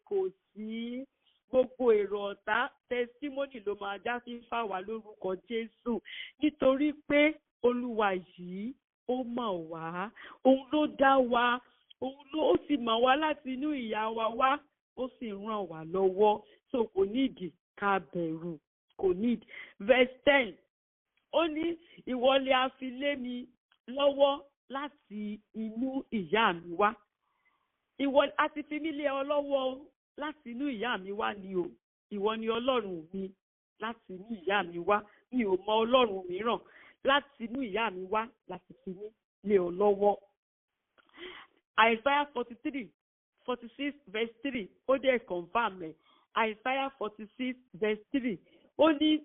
kò sí. Gbogbo èrò ọ̀tá tẹsímọ́nì ló máa já sí fáwa lórúkọ Jésù. Nítorí pé Olúwa yìí ó mọ̀ wá, òun ló dá wa, òun ló sì mọ̀ wá láti inú ìyá wa wá, ó sì ràn wá lọ́wọ́. So kò nídìí ká bẹ̀rù, kò nídìí. Verse 10 ó ní ìwọ ni a fi lé mi lọ́wọ́ láti inú ìyá mi wá. Ìwọ a ti fi mí lé ọ lọ́wọ́ láti inú ìyá mi wá ni o. Ìwọ ni Ọlọ́run mi láti inú ìyá mi wá. Mi ò mọ Ọlọ́run mìíràn. Láti inú ìyá mi wá láti fi mí lé ọ lọ́wọ́. Isaiah 46 verse 3 ó dẹ̀ confirm ẹ̀. Isaiah 46 verse 3 ó ní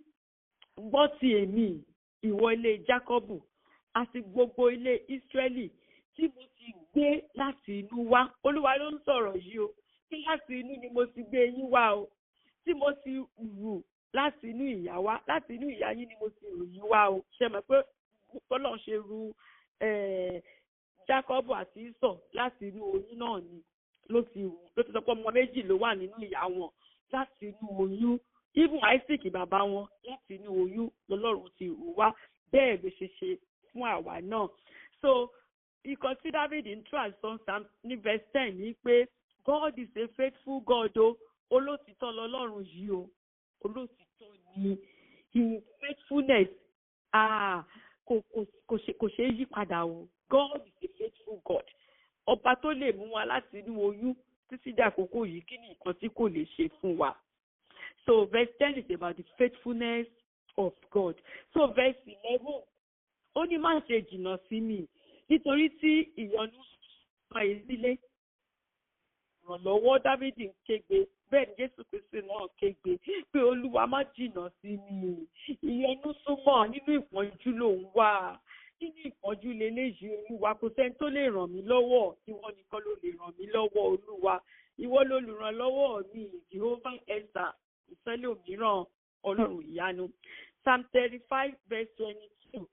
gbọ́ ti èmi ìwọ ilé Jákọ́bù àti gbogbo ilé Ísírẹ́lì tí mo ti gbé láti inú wá. Olúwa ló ń sọ̀rọ̀ yìí o, kí láti inú ni mo ti gbé yín wá o, tí mo ti rù láti inú ìyá wá, láti inú ìyá yín ni mo ti rù yín wá o. Ṣé mọ̀ pé Ọlọ́run ṣe rù Jákọ́bù àti Ísọ̀ láti inú oyún náà ni ló ti sọ pé ọmọ méjì ló wà nínú ìyá wọn láti inú oyún. Even Isaac bàbá wọn láti inú oyún lọ́lọ́run ti rù wá, bẹ́ẹ̀ ló ṣe fún àwa náà. So ìkan tí David ń transform Psalm ní verse 10 ní pé God is a faithful God o, olótìtọ́ lọ́lọ́run yìí o, olótìtọ́ ni his faithfulness kò ṣe é yí padà o. God is a faithful God. Ọba tó lè mú wa láti inú oyún títí dé àkókò yìí, kí ni nǹkan tí kò lè ṣe fún wa? So verse 10 is about the faithfulness of God. So verse 11, ó ní má ṣe jìnnà sí mi nítorí tí ìyọnu sọ ìdílé. Ìrànlọ́wọ́ Dávídì ń kégbe, bẹ́ẹ̀ ni Jésù Kristi náà kégbe pé Olúwa má jìnnà sí mi. Ìyọnu súnmọ́, nínú ìpọ́njú lòun wà. Nínú ìpọ́njú leléyìí Olúwa, kò sẹ́ni tó lè ràn mí lọ́wọ́, ìwọ nìkan ló lè ràn mí lọ́wọ́ Olúwa. Ìwọ lolùrànlọ́wọ́ mi, Jehovah Elsa, ìfẹ́lẹ́ òmíràn Ọlọ́run ìyanu. Psalm 35 verse 22.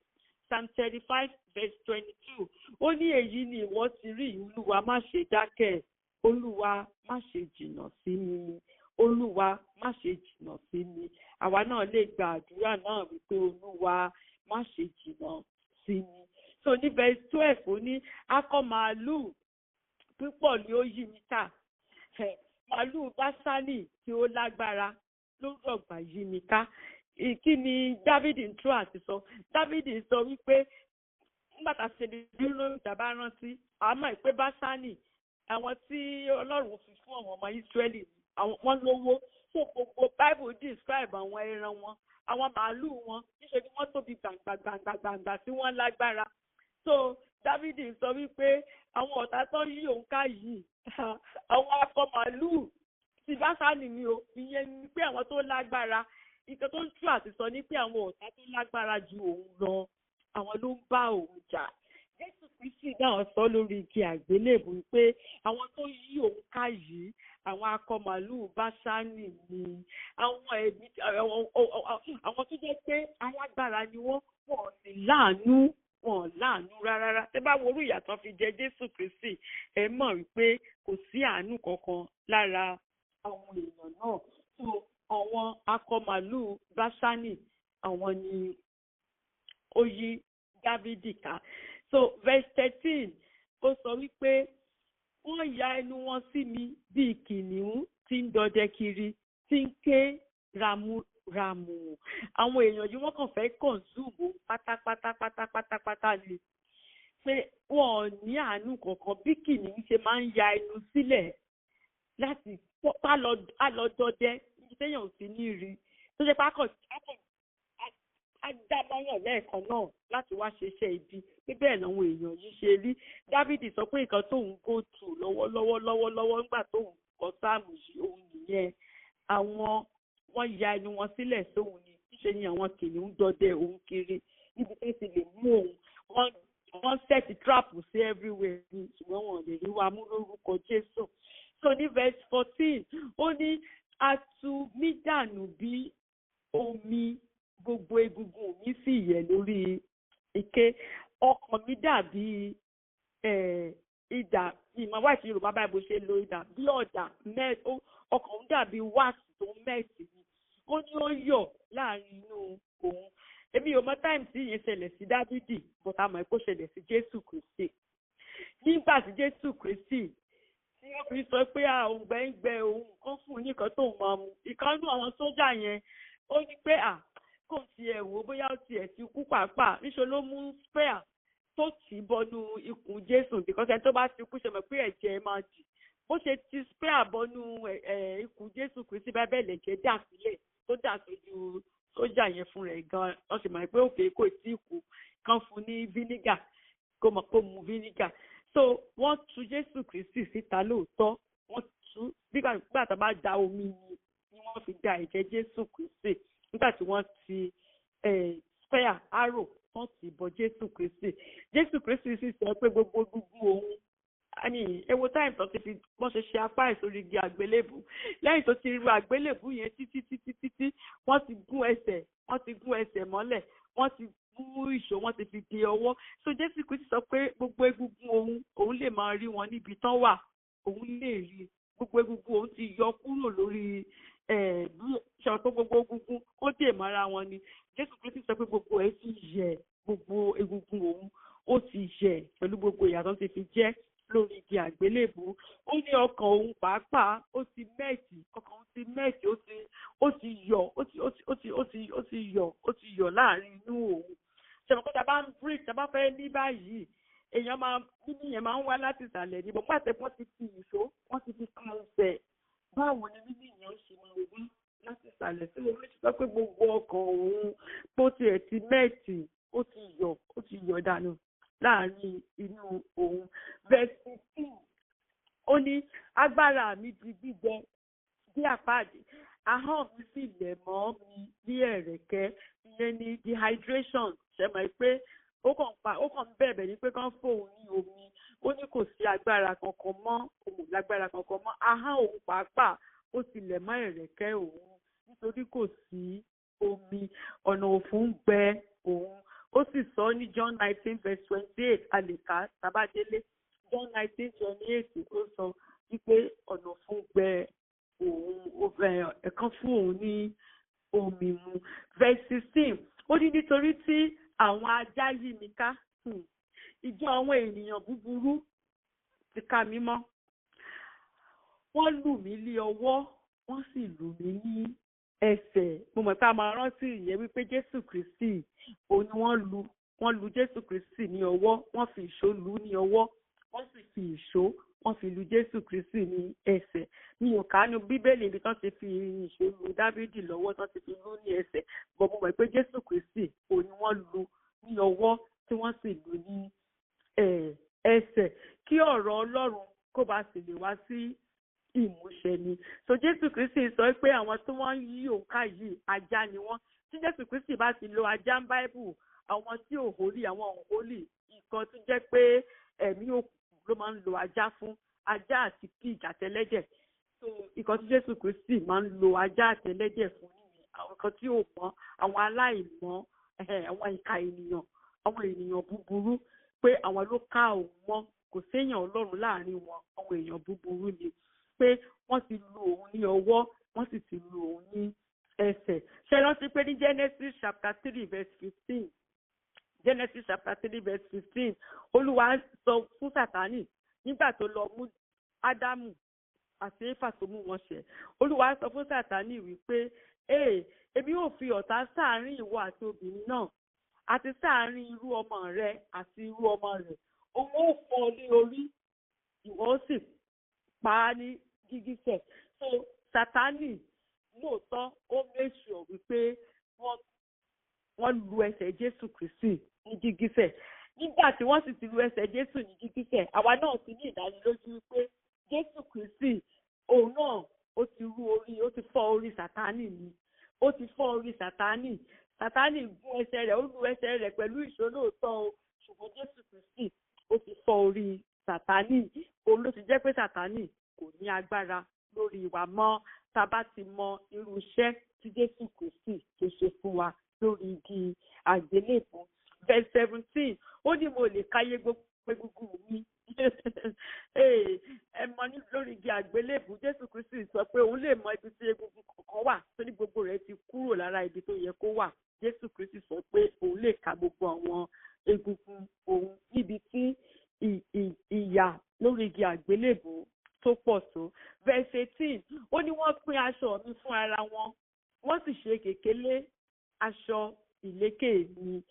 Psalm 35 verse 22. Ó ní èyí ni ìwọ ti rí, Olúwa má ṣe dákẹ́. Olúwa má ṣe jìnnà sí mi. Olúwa má ṣe jìnnà sí mi. Àwa náà lè gba àdúrà náà wípé Olúwa má ṣe jìnnà sí mi. So ní verse 12 ó ní akọ màálù púpọ̀ ni ó yí mi ká. Màálù Báṣánì tí ó lágbára ló rọ̀gbà yí mi ká. Kí ni Dávìdì ń tú àti sọ? Dávìdì sọ wípé nígbà tá a ṣe dúró ìjàmbá rántí, àmọ́ ìpé Báṣánì, àwọn tí Ọlọ́run fi fún àwọn ọmọ Ísírẹ́lì, wọ́n lówó. So gbogbo Bible describe àwọn ẹran wọn, àwọn màálù wọn, níṣẹ́ ni wọ́n tóbi gbàǹgbàǹgbàǹgbà tí wọ́n lágbára. So Dávìdì sọ wípé àwọn ọ̀tá tó yí òun ká yìí, àwọn akọ màálù ti Báṣánì ni o, ìyẹn ni pé àwọn tó lágbára. Ìkan tó ń tú àti sọ ní pé àwọn ọ̀tá tó lágbára ju òun lọ, àwọn ló ń bá òun jà. Jésù Kristi náà sọ lórí igi àgbélébùú pé àwọn tó yí òun ká yìí, àwọn akọ màálù Báṣánì ni, àwọn tó jẹ́ pé alágbára ni wọ́n sì láàánú, wọn láàánú rárá. Tẹ́ bá worú ìyàtọ̀ fi jẹ Jésù Kristi, ẹ mọ̀ wípé kò sí àánú kankan lára àwọn èèyàn náà. So àwọn akọ màálù Báṣánì, àwọn ni ó yí Dávìdì ká. So verse 13 ó sọ wípé wọ́n ya ẹnu wọn sí mi bíi kìnìún tí ń dọdẹ kiri, tí ń ké ramúramù. Àwọn èèyàn yìí wọ́n kàn fẹ́ consume pátápátá ni pé wọn ò ní àánú kankan, bí kìnìún ṣe máa ń ya ẹnu sílẹ̀ láti á lọ dọdẹ ibi téèyàn ò sí ní rí, tó ṣe pákọ̀ adábáyàn lẹ́ẹ̀kan náà láti wá ṣe iṣẹ́ ibi. Pé bẹ́ẹ̀ làwọn èèyàn yìí ṣe rí. Dávìdì sọ pé nǹkan tóun go through lọ́wọ́lọ́wọ́ nígbà tóun kọ sáàmù yìí òun nìyẹn. Wọ́n ya ẹnu wọn sílẹ̀ sóhun ni, ṣíṣe ni àwọn kìnìún dọdẹ òun kiri níbi tó ti lè mú òun. Wọ́n set trap sí everywhere ni, ṣùgbọ́n wọn lè rí wa mú lórúkọ Jésù. So ní verse 14 ó ní a tú mí dànù bí omi, gbogbo egungun mi sì yẹ̀ lórí ike. Ọkàn mi dàbí idà, ìmọ̀ wáìtì Yorùbá báyìí bó ṣe lo idà bí ọ̀dà ọkàn mi dàbí wáàsì tó mẹ́ẹ̀sì ni. Ó ní ó yọ̀ láàrin inú òun. Èmi ò mọ táìmù tí ìyẹn ṣẹlẹ̀ sí Dávìdì, but a mọ̀ pé ó ṣẹlẹ̀ sí Jésù Kristi. Nígbà tí Jésù Kristi tí wọ́n fi sọ pé òun gbẹ òun kan fún un nìkan tóun máa mu, ìkan nú àwọn sójà yẹn ó ní pé kò tiẹ̀ wò bóyá ó tiẹ̀ ti kú pàápàá, níṣẹ́ ló mú spare tó tì í bọnú ikùn Jésù, because ẹni tó bá ti kú ṣe mọ̀ pé ẹ̀jẹ̀ máa dì. Bó ṣe ti spare bọnú ikùn Jésù Kristi bá bẹ́ẹ̀ lẹ̀jẹ̀ dà sílẹ̀ tó dà sójú sójà yẹn fún rẹ̀ gan-an. Wọ́n sì mọ̀ pé òkè kò tí ì kú, kan fún ní vinegar kó mọ̀ kó mu vinegar. so wọ́n tú Jésù Kristi síta lóòótọ́, wọ́n tú nígbà tó bá da omi ni wọ́n fi da ẹ̀jẹ̀ Jésù Kristi nígbà tí wọ́n ti spear arrow wọ́n ti bọ Jésù Kristi. Jésù Kristi sì sọ pé gbogbo òun àní ewo táyìm tó ti fi wọ́n ṣe apá ìsórí igi àgbélébù, lẹ́yìn tó ti ru àgbélébù yẹn títí wọ́n ti gún ẹsẹ̀ mọ́lẹ̀, wọ́n ti mú ìṣó, wọ́n ti fi de ọwọ́. So Jésù Kristi sọ pé gbogbo egungun òun lè máa rí wọn níbi tán wà, òun lè rí gbogbo egungun òun ti yọ kúrò lórí ṣe pé gbogbo egungun ó dè mọ́ra wọn ni. Jésù Kristi sọ pé gbogbo ẹ̀ ti yẹ̀, gbogbo egungun òun ó ti yẹ̀ pẹ̀lú gbogbo ìyàtọ̀ ti fi jẹ́ lórí igi àgbélébù. Ó ní ọkàn òun pàápàá ó ti mẹ́ẹ̀tì, ọkàn òun ti mẹ́ẹ̀tì, ó ti yọ̀ láàrin inú òun. Ṣèwọ̀n pé tá a bá ń breathe, tá a bá fẹ́ ní báyìí, èèyàn mímí yẹn máa ń wá láti ìsàlẹ̀ ní bọ́ pàṣẹ wọ́n ti fi ìṣó, wọ́n ti fi kan ẹsẹ̀. Báwo ni mímí yẹn ṣe máa wá láti ìsàlẹ̀ sí orí ṣùgbọ́n pé gbogbo ọkàn òun tó tiẹ̀ ti mẹ́ẹ̀tì, ó ti yọ̀ dànù láàrin inú òun. Verse 15, ó ní agbára mi di gbígbẹ bí àpáàdé, ahọ́n mi sì lẹ̀ mọ́ mi bí ẹ̀rẹ̀kẹ́. Ìyẹn ni dehydration. Ṣe mọ̀ pé ó kàn ń bẹ̀bẹ̀ ní pé kán fóun ní omi. Ó ní kò sí agbára kankan mọ́, òun lágbára kankan mọ́. Ahọ́n òun pàápàá ó sì lẹ̀ mọ́ ẹ̀rẹ̀kẹ́ òun nítorí kò sí omi, ọ̀nà òfun ń gbẹ òun. Ó sì sọ ní John 19:28 àlèkà tàbádélé. John 19:28 ó sọ wípé ọ̀nà òfun gbẹ òun, ẹ̀kan fún òun ní omi mu. Verse 16, ó ní nítorí tí àwọn ajá yí mi ká, ìjọ àwọn ènìyàn búburú ti ká mi mọ́. Wọ́n lù mí lé ọwọ́, wọ́n sì lù mí ní ẹsẹ̀. Mo mọ̀ pé a máa rántí ìyẹn wípé Jésù Kristi òun ni wọ́n lu Jésù Kristi ní ọwọ́, wọ́n fi ìṣó lù ní ọwọ́, wọ́n sì fi ìṣó wọ́n fi lu Jésù Kristi ní ẹsẹ̀. Mi ò kánú Bíbélì ibi tán ti fi ìṣó lu Dávídì lọ́wọ́, tán ti fi lù ní ẹsẹ̀. Mo mọ̀ pé Jésù Kristi òun ni wọ́n lu ní ọwọ́ tí wọ́n sì lù ní ẹsẹ̀ kí ọ̀rọ̀ Ọlọ́run kó bá sì lè wá sí ìmúṣẹ ni. So Jésù Kristi sọ pé àwọn tí wọ́n yí òǹkà yìí ajá ni wọ́n. Tí Jésù Kristi bá ti lo ajá ń Báíbù, àwọn tí ò hólì, àwọn ò hólì, nǹkan tó jẹ́ pé ẹ̀mí òkùnkùn ló máa ń lo ajá fún, ajá àti pig àtẹlẹ́dẹ̀. So nǹkan tí Jésù Kristi máa ń lo ajá àtẹlẹ́dẹ̀ fún nìyẹn. Àwọn kan tí ò mọ̀, àwọn aláìmọ̀, àwọn ìka ènìyàn, àwọn ènìyàn búburú, pé àwọn ló ká òun mọ́, kò séèyàn Ọlọ́run láàrin wọn, àwọn èèyàn búburú ni. Pé wọ́n ti lu òun ní ọwọ́, wọ́n sì ti lu òun ní ẹsẹ̀. Ṣé rántí pé ní Genesis chapter 3 verse 15, Genesis chapter 3 verse 15, Olúwa sọ fún Sátánì nígbà tó lọ mú Ádámù àti Éfà tó mú wọn ṣẹ̀. Olúwa sọ fún Sátánì wípé èmi ò fi ọ̀tá sáàárín ìwọ àti obìnrin náà àti sáàárín irú ọmọ rẹ àti irú ọmọ rẹ̀. Òun ó fọ́ lé orí, ìwọ ó sì pa á ní gígísẹ̀. So Sátánì lóòótọ́ ó make sure wípé wọ́n lu ẹsẹ̀ Jésù Kristi ní gígísẹ̀. Nígbà tí wọ́n sì ti lu ẹsẹ̀ Jésù ní gígísẹ̀, àwa náà ti ní ìdánilójú wípé Jésù Kristi òun náà ó ti fọ́ orí Sátánì ni. Ó ti fọ́ orí Sátánì. Sátánì gún ẹsẹ̀ rẹ̀, ó lu ẹsẹ̀ rẹ̀ pẹ̀lú ìṣó lóòótọ́ o, ṣùgbọ́n Jésù Kristi ó ti fọ́ orí Sátánì. Òun ló ti jẹ́ pé Sátánì kò ní agbára lórí wa mọ́ tá a bá ti mọ irú iṣẹ́ tí Jésù Kristi tó ṣe fún wa lórí igi àgbélébùú. Verse 17, ó ní mo lè káyé gbogbo egungun mi. Ẹ mọ ní lórí igi àgbélébùú, Jésù Kristi sọ pé òun lè mọ ibi tí egungun kọ̀ọ̀kan wà torí gbogbo rẹ̀ ti kúrò lára ibi tó yẹ kó wà. Jésù Kristi sọ pé òun lè ka gbogbo àwọn egungun òun níbi tí ìyà lórí igi àgbélébùú tó pọ̀ tó. Verse 18, ó ní wọ́n pín aṣọ mi fún ara wọn, wọ́n sì ṣe kékeré aṣọ ìlékè mi.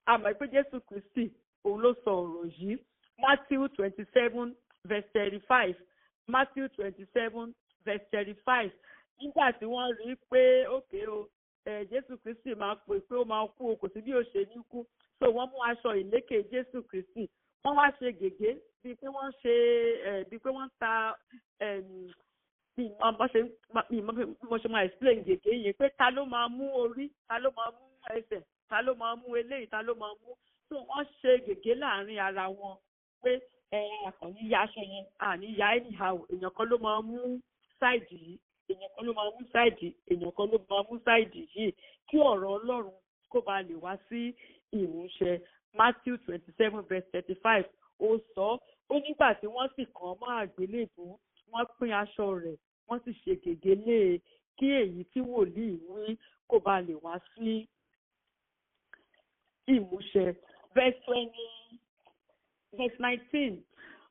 Àmọ́ pé Jésù Kristi òun ló sọ ọ̀rọ̀ yìí. Matthew 27 verse 35. Matthew 27 verse 35. Nígbà tí wọ́n rí pé òkè o, Jésù Kristi máa pè pé ó máa kú o, kò sí bí ó ṣe ní kú. So wọ́n mú aṣọ ìlékè Jésù Kristi, wọ́n wá ṣe gègé bíi pé wọ́n ṣe bíi pé wọ́n ta bí mo ṣe máa explain gègé yẹn pé ta ló máa mú orí, ta ló máa mú ẹsẹ̀, ta ló máa mú eléyìí, ta ló máa mú. So wọ́n ṣe gègé láàrin ara wọn pé àkànní ya aṣọ yẹn àní ya anyhow, èèyàn kan ló máa mú sáìdì yìí, èèyàn kan ló máa mú sáìdì, èèyàn kan ló máa mú sáìdì yìí, kí ọ̀rọ̀ Ọlọ́run kó ba lè wá sí ìmúṣẹ. Matthew 27:35 ó sọ, ó nígbà tí wọ́n sì kàn mọ́ àgbélébùú, wọ́n pín aṣọ rẹ̀, wọ́n sì ṣe gègé lé e, kí èyí tí wòlíì wí kó ba lè wá sí ìmúṣẹ. Verse 19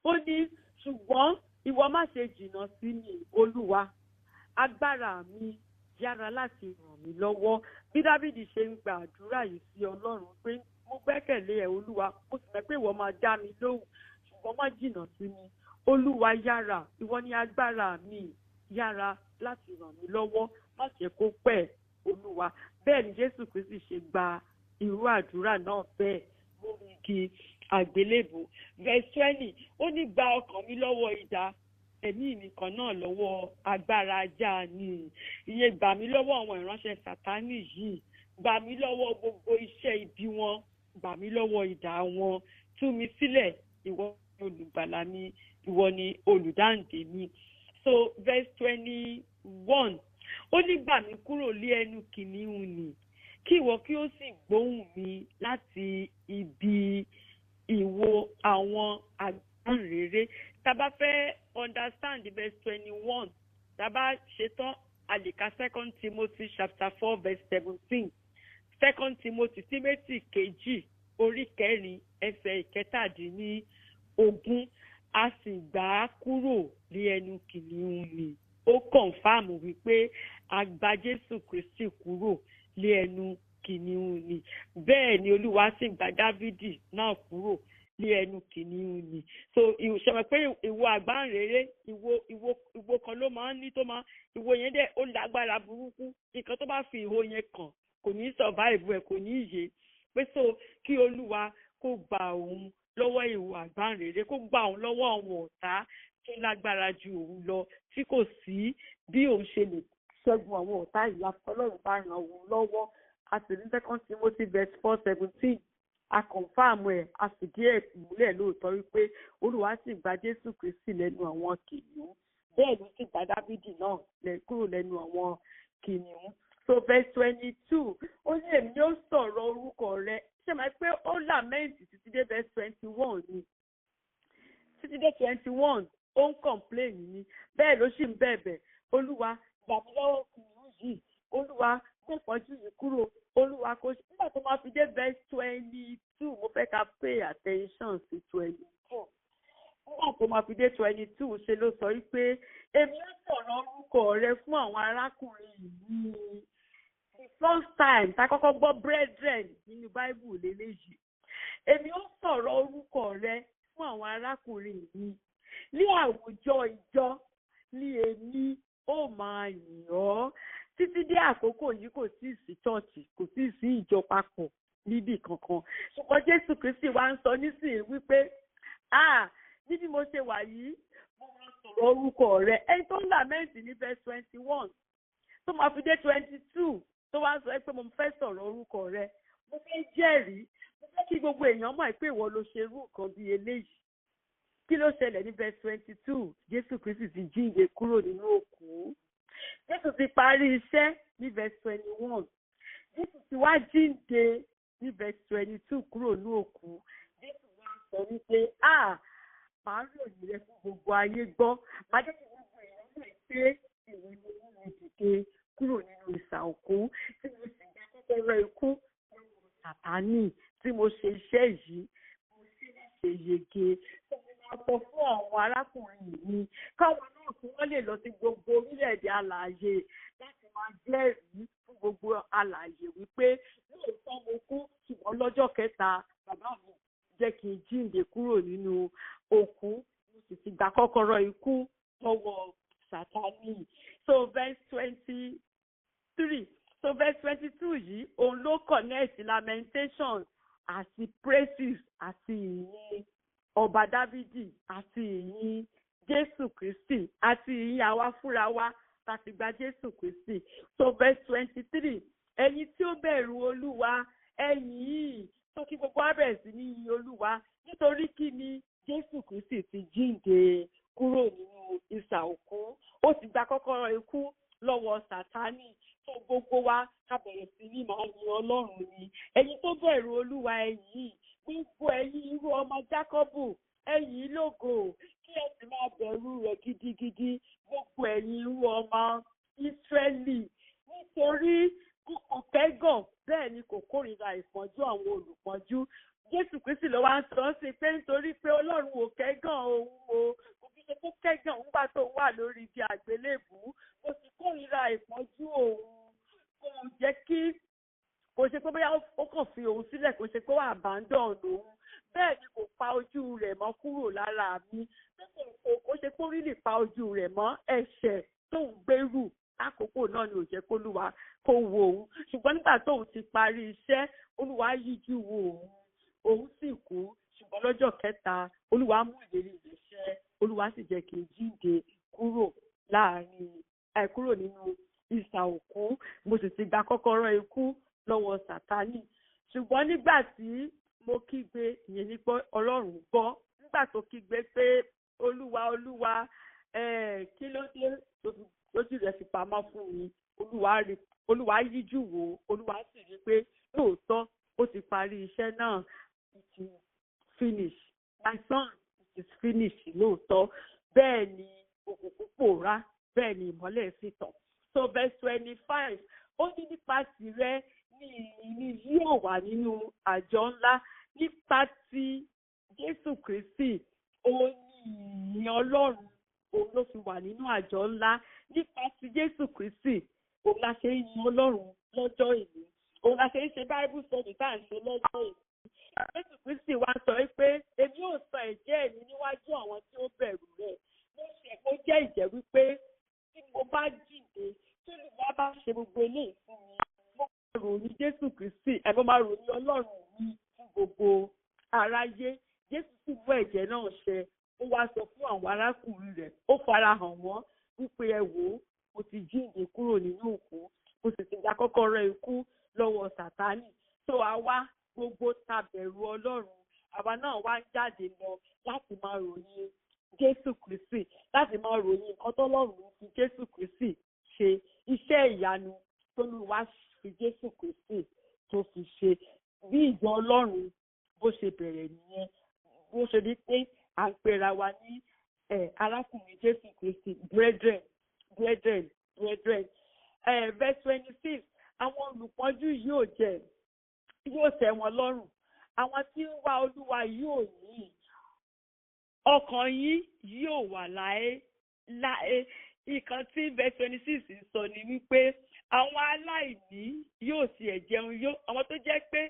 ó ní, ṣùgbọ́n ìwọ má ṣe jìnnà sí mi, Olúwa, agbára mi yára láti ràn mí lọ́wọ́. Bí Dáfídì ṣe ń gba àdúrà yìí sí Ọlọ́run pé mo gbẹ́kẹ̀lé ẹ Olúwa, mo sì mọ̀ pé ìwọ máa dá mi lóhùn, ṣùgbọ́n má jìnnà sí mi. Olúwa yára, ìwọ ni agbára mi, yára láti ràn mí lọ́wọ́, má ṣe kó pẹ́ Olúwa. Bẹ́ẹ̀ ni Jésù Kristi ṣe gba irú àdúrà náà bẹ́ẹ̀ lórí igi àgbélébùú. Verse 20 ó ní, gba ọkàn mi lọ́wọ́ idà, ẹ̀mí mi kan náà lọ́wọ́ agbára ajá ni. Ìyẹn gbà mí lọ́wọ́ àwọn ìránṣẹ́ Sátánì yìí, gbà mí lọ́wọ́ gbogbo iṣẹ́ ibi wọn, gbà mí lọ́wọ́ idà wọn, tú mi sílẹ̀, ìwọ ni olùgbàlà mi, ìwọ ni olùdáǹdè mi. So verse 21 ó ní, gbà mí kúrò lé ẹnu kìnìún nì, kí ìwọ kí ó sì gbóhùn mi láti ibi ìwo àwọn àgbọ̀nrere. Tá bá fẹ́ understand verse 21, tá bá ṣetán a lè ka 2 Timothy chapter 4 verse 17. 2 Timothy Tímótì kejì orí 4 ẹsẹ̀ 17, a sì gbà á kúrò ní ẹnu kìnìún nì. Ó kọ̀nfàmù wípé a gba Jésù Kristi kúrò ní ẹnu kìnìún nì. Bẹ́ẹ̀ ni Olúwa sì gba Dáfídì náà kúrò ní ẹnu kìnìún nì. So ìṣẹ̀mọ̀ pé ìwo àgbáǹrere, ìwo kan ló máa ń ní tó máa, ìwo yẹn dẹ̀ ó lágbára burúkú. Nǹkan tó bá fi ìwo yẹn kàn kò ní survive ẹ̀, kò ní yè. Pé so kí Olúwa kó gba òun lọ́wọ́ ìwo àgbáǹrere, kó gba òun lọ́wọ́ àwọn ọ̀tá tó lágbára ju òun lọ, tí kò sí bí òun ṣe lè ṣẹ́gun àwọn ọ̀tá ìyá Ọlọ́run bá ràn òun lọ́wọ́. A sì ní 2 Timothy verse 4:17, a kọ̀nfàmù ẹ̀, a sì díẹ̀ múlẹ̀ lóòótọ́ wípé Olúwa sì gba Jésù Kristi lẹ́nu àwọn kìnìún. Bẹ́ẹ̀ ló sì gba Dáfídì náà kúrò lẹ́nu àwọn kìnìún. So verse 22 ó ní, èmi yóò sọ̀rọ̀ orúkọ rẹ. Ṣé máa pé ó làmẹ́ǹtì títí dé verse 21 ni? Títí dé 21 ó ń complain ni. Bẹ́ẹ̀ ló sì ń bẹ̀bẹ̀, Olúwa gbà mí lọ́wọ́ kìnìún yìí, Olúwa gbé ìpọ́njú yìí kúrò, Olúwa kò ṣe. Nígbà tó máa fi dé verse 22, mo fẹ́ ká pay attention sí 22. Nígbà tó máa fi dé 22 ṣe ló sọ wípé, èmi ó sọ̀rọ̀ orúkọ rẹ fún àwọn arákùnrin yìí. The first time tá kọ́kọ́ gbọ́ brethren nínú Bible lélẹ́yìí. Èmi ó sọ̀rọ̀ orúkọ rẹ fún àwọn arákùnrin yìí. Ní àwùjọ ìjọ ni èmi ó máa yìn ọ́. Títí dé àkókò yìí kò sí sí chọ́ọ̀chì, kò sí sí ìjọ papọ̀ níbì kankan. Ṣùgbọ́n Jésù Kristi wá ń sọ nísìnyí wípé, níbi mo ṣe wà yìí, mo máa sọ̀rọ̀ orúkọ rẹ. Ẹni tó ń làmẹ́ǹtì ní verse 21 tó máa fi dé 22 tó wá ń sọ pé mo fẹ́ sọ̀rọ̀ orúkọ rẹ. Mo fẹ́ jẹ́rìí, mo fẹ́ kí gbogbo èèyàn mọ̀ pé ìwọ ló ṣe irú nǹkan bíi eléyìí. Kí ló ṣẹlẹ̀ ní verse 22? Jésù Kristi ti jíǹde kúrò nínú òkú. Jésù ti parí iṣẹ́ ní verse 21. Jésù ti wá jíǹde ní verse 22 kúrò ní òkú. Jésù wá sọ wípé, màá ròyìn rẹ fún gbogbo ayé gbọ́. Màá jẹ́ kí gbogbo èèyàn mọ̀ pé ìwọ ni wọ́n lè dìde kúrò nínú ìsà òkú, tí mo sì gba kọ́kọ́rọ́ ikú lọ́wọ́ Sátánì, tí mo ṣe iṣẹ́ yìí, mo sì ṣe yege. Sọ fún àwọn arákùnrin mi káwọn náà kí wọ́n lè lọ sí gbogbo orílẹ̀-èdè alààyè láti máa jẹ́rìí fún gbogbo alààyè wípé lóòótọ́ mo kú, ṣùgbọ́n lọ́jọ́ kẹta bàbá mi jẹ́ kí n jíǹde kúrò nínú òkú, mo sì ti gba kọ́kọ́rọ́ ikú lọ́wọ́ Sátánì. So verse 23, so verse 22 yìí òun ló connect lamentation àti praises àti ìyìn ọba Dávídì àti ìyìn Jésù Kristi àti ìyìn àwa fúnra wa láti gba Jésù Kristi. So verse 23, ẹ̀yin tí ó bẹ̀rù Olúwa ẹ̀yin yìí tó kí gbogbo abẹ̀ sí ní yin Olúwa nítorí kí ni Jésù Kristi ti jíǹde kúrò nínú isà òkú. Ó ti gba kọ́kọ́rọ́ ikú lọ́wọ́ Sátánì. So gbogbo wa ká bẹ̀rẹ̀ sí ní máa yin Ọlọ́run ni. Ẹ̀yin tó bẹ̀rù Olúwa ẹ̀yin yìí, gbogbo ẹ̀yin irú ọmọ Jákọ́bù ẹ̀yin lógo kí ẹ sì máa bẹ̀rù rẹ̀ gidigidi, gbogbo ẹ̀yin irú ọmọ Ísírẹ́lì, nítorí kò kẹ́gàn bẹ́ẹ̀ ni kò kórìíra ìpọ́njú àwọn olùpọ́njú. Jésù Kristi ló wá ń sọ sí pé nítorí pé Ọlọ́run ò kẹ́gàn òun o, kò fi ṣe kó kẹ́gàn nígbà tó wà lórí igi àgbélébùú, kò sì kórìíra ìpọ́njú òun, kò jẹ́ kí kò ṣe pé bóyá ó kàn fi òun sílẹ̀, kò ṣe pé ó abandon òun, bẹ́ẹ̀ ni kò pa ojú rẹ̀ mọ́ kúrò lára mi, kò ṣe pé ó rí lè pa ojú rẹ̀ mọ́ ẹ̀ṣẹ̀ tóun gbèrú àkókò náà ni ò jẹ́ kó Olúwa kó wo òun, ṣùgbọ́n nígbà tóun ti parí iṣẹ́ Olúwa yíjú wo òun sì kú, ṣùgbọ́n lọ́jọ́ kẹta Olúwa mú ìlérí rẹ̀ ṣẹ, Olúwa sì jẹ́ kí n jíǹde kúrò nínú isà òkú. Mo sì ti gba kọ́kọ́rọ́ ikú lọ́wọ́ Sátánì. Ṣùgbọ́n nígbà tí mo kígbe, ìyẹn ní pé Ọlọ́run gbọ́, nígbà tó kígbe pé Olúwa Olúwa kí ló dé lójú rẹ̀ fi pamọ́ fún mi, Olúwa yíjú wò, Olúwa sì rí pé lóòótọ́ ó ti parí iṣẹ́ náà. It is finished. My son, it is finished lóòótọ́. Bẹ́ẹ̀ ni òkùnkùn pòórá, bẹ́ẹ̀ ni ìmọ́lẹ̀ sì tàn. So verse 25, ó ní nípa tìrẹ ní yóò wà nínú àjọ ńlá, nípa ti Jésù Kristi òun ni ìyìn Ọlọ́run òun ló fi wà nínú àjọ ńlá. Nípa ti Jésù Kristi òun la ṣe ń yin Ọlọ́run lọ́jọ́ ìlú, òun la ṣe ń ṣe Bible study tá à ń ṣe lọ́jọ́ ìlú. Jésù Kristi wá sọ pé èmi ò sọ ẹ̀jẹ̀ mi níwájú àwọn tí ó bẹ̀rù rẹ̀. Mo ṣe kó jẹ́ ìjẹ́ wípé tí mo bá jíǹde tí Olúwa bá ṣe gbogbo eléyìí fún mi, mo máa ròyìn Jésù Kristi, mo máa ròyìn Ọlọ́run mi fún gbogbo aráyé. Jésù sì mú ẹ̀jẹ̀ náà ṣẹ, ó wá sọ fún àwọn arákùnrin rẹ̀, ó farahàn wọ́n wípé ẹ wò ó, mo ti jíǹde kúrò nínú òkú, mo sì ti gba kọ́kọ́rọ́ ikú lọ́wọ́ Sátánì. So àwa gbogbo ta bẹ̀rù Ọlọ́run, àwa náà wá ń jáde lọ láti máa ròyìn Jésù Kristi, láti máa ròyìn nǹkan tọ́lọ́run fi Jésù Kristi ṣe, iṣẹ́ ìyanu t'Olúwa fi Jésù Kristi tó fi ṣe. Bí ìjọ Ọlọ́run bó ṣe bẹ̀rẹ̀ nìyẹn, bó ṣe ní pé à ń pera wa ní arákùnrin Jésù Kristi, brethren. Verse 26, àwọn olùpọ́njú yóò tẹ́ wọn lọ́rùn, àwọn tí ń wá Olúwa yóò yìn, ọkàn yín yóò wà láé. Ìkan tí verse 26 sọ ni wípé àwọn aláìní yóò tiẹ̀ jẹun yó, àwọn tó jẹ́ pé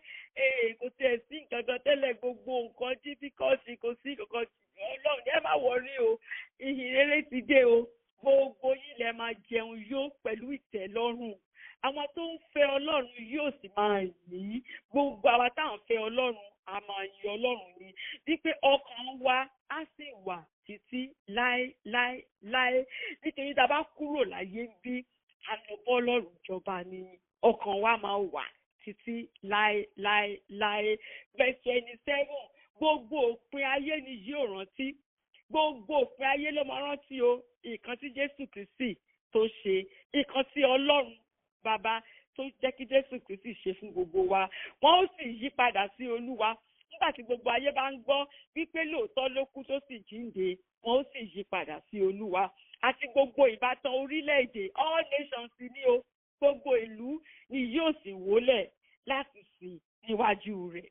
kò tiẹ̀ sí nǹkan kan tẹ́lẹ̀, gbogbo nǹkan dífíkọ́sì kò sí nǹkan Ọlọ́run ẹ má wọrí o, ìhìn rere ti dé o, gbogbo yín lẹ máa jẹun yó pẹ̀lú ìtẹ́lọ́rùn. Àwọn tó ń fẹ́ Ọlọ́run yóò sì máa yìn, gbogbo àwa tá à ń fẹ́ Ọlọ́run a máa yin Ọlọ́run ni, wípé ọkàn wa á sì wà títí láé. Nítorí tá a bá kúrò láyé bí a lọ bọ́ Ọlọ́run jọba ni ọkàn wa máa wà títí láé. Verse 27, gbogbo òpin ayé ni yóò rántí, gbogbo òpin ayé ló máa rántí o, nǹkan tí Jésù Kristi tó ṣe, nǹkan tí Ọlọ́run Bàbá tó jẹ́ kí Jésù Kristi ṣe fún gbogbo wa. Wọ́n ó sì yí padà sí Olúwa. Nígbà tí gbogbo ayé bá ń gbọ́ wípé lóòótọ́ ló kú tó sì jíǹde, wọ́n ó sì yí padà sí Olúwa. Àti gbogbo ìbátan orílẹ̀-èdè, all nations ni o, gbogbo ìlú ni yóò sì wólẹ̀ láti sìn níwájú rẹ̀.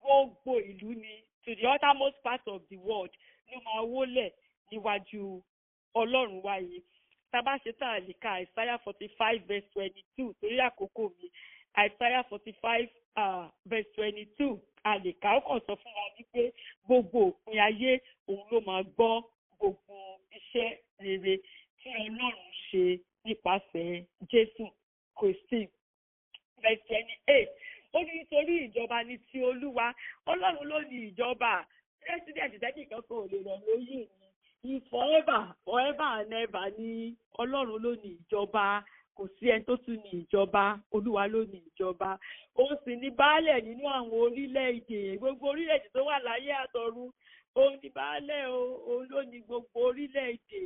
Gbogbo ìlú ni, to the uttermost part of the world, ló máa wólẹ̀ níwájú Ọlọ́run wa yìí. Tábà ṣe tá a lè ka Isaiah 45 verse 22 torí àkókò mi. Isaiah 45 verse 22 a lè kà, ó kàn sọ fún wa wípé gbogbo òpin ayé òun ló máa gbọ́ gbogbo iṣẹ́ rere tí Ọlọ́run ṣe nípasẹ̀ Jésù Kristi. Verse 28, ó ní nítorí ìjọba ni ti Olúwa, Ọlọ́run ló ní ìjọba, president tẹ́nìkan kan ò lè rọ̀ lóyè ni forever and ever ni Ọlọ́run ló ní ìjọba, kò sí ẹni tó tún ní ìjọba, Olúwa ló ní ìjọba. Ó sì ní baálẹ̀ nínú àwọn orílẹ̀-èdè, gbogbo orílẹ̀-èdè tó wà láyé àtọ̀run. Ó ní baálẹ̀ o, òun ló ní gbogbo orílẹ̀-èdè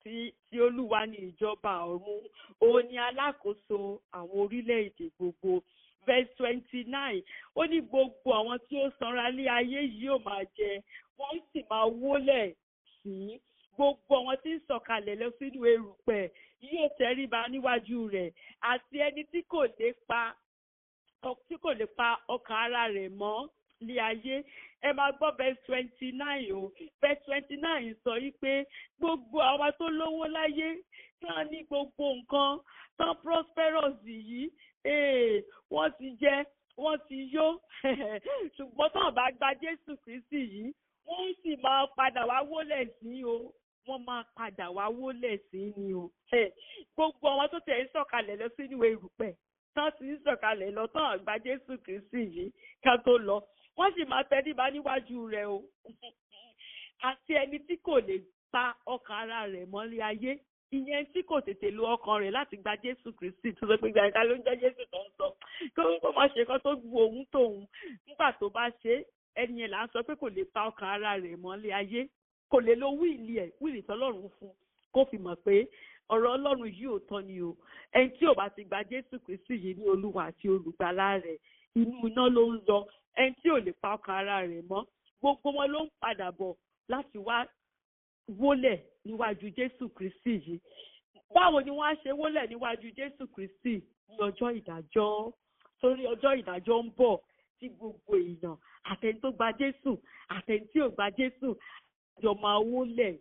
tí Olúwa ní ìjọba ọ̀run. Òun ni alákòóso àwọn orílẹ̀-èdè gbogbo. Verse 29, ó ní gbogbo àwọn tí ó sanra lé ayé yìí ó máa jẹ, wọ́n sì máa wólẹ̀ sí. Gbogbo àwọn tí ń sọ̀kalẹ̀ lọ sínú erùpẹ̀ yóò tẹríba níwájú rẹ̀, àti ẹni tí kò lè pa ọkàn ara rẹ̀ mọ́ lé ayé. Ẹ máa gbọ́ verse 29 o. Verse 29 sọ wípé gbogbo àwọn tó lówó láyé tí wọ́n ní gbogbo nǹkan tán prosperous yìí, wọ́n ti jẹ, wọ́n ti yó. Ṣùgbọ́n tán bá gba Jésù Kristi yìí, wọ́n sì máa padà wá wólẹ̀ sí o. Wọ́n máa padà wá wólẹ̀ sí ni o. Gbogbo àwọn tó tẹ̀ ń sọ̀kalẹ̀ lọ sínú erùpẹ̀, tán ti ń sọ̀kalẹ̀ lọ tán gba Jésù Kristi yìí ká tó lọ, wọ́n sì máa tẹríba níwájú rẹ̀ o. Àti ẹni tí kò lè pa ọkàn ara rẹ̀ mọ́lé ayé, ìyẹn tí kò tètè lo ọkàn rẹ̀ láti gba Jésù Kristi, tó sọ pé gbàgbà ló ń jẹ́ Jésù tó ń sọ, kó má ṣe kan tó gbu òun tóun. Nígbà tó bá ṣe, ẹni yẹn là ń sọ pé kò lè pa ọkàn ara rẹ̀ mọ́lé ayé, kò lè lo wíìlì tọ́lọ́run fún, kó fi mọ̀ pé ọ̀rọ̀ Ọlọ́run yìí ò tọ́ ni o. Ẹni tí ò bá ti gba Jésù Kristi yìí ní Olúwa àti olùgbàlà rẹ̀, inú iná ló ń lọ. Ẹni tí ò lè pa ọkàn ara rẹ̀ mọ́, gbogbo wọn ló ń padà bọ̀ láti wá wólẹ̀ níwájú Jésù Kristi yìí. Báwo ni wọ́n á ṣe wólẹ̀ níwájú Jésù Kristi? Ní ọjọ́ ìdájọ́. Torí ọjọ́ ìdájọ́ ń bọ̀ tí gbogbo èèyàn, àtẹni tó gba Jésù, àtẹni tí ò gba Jésù, jọ máa wólẹ̀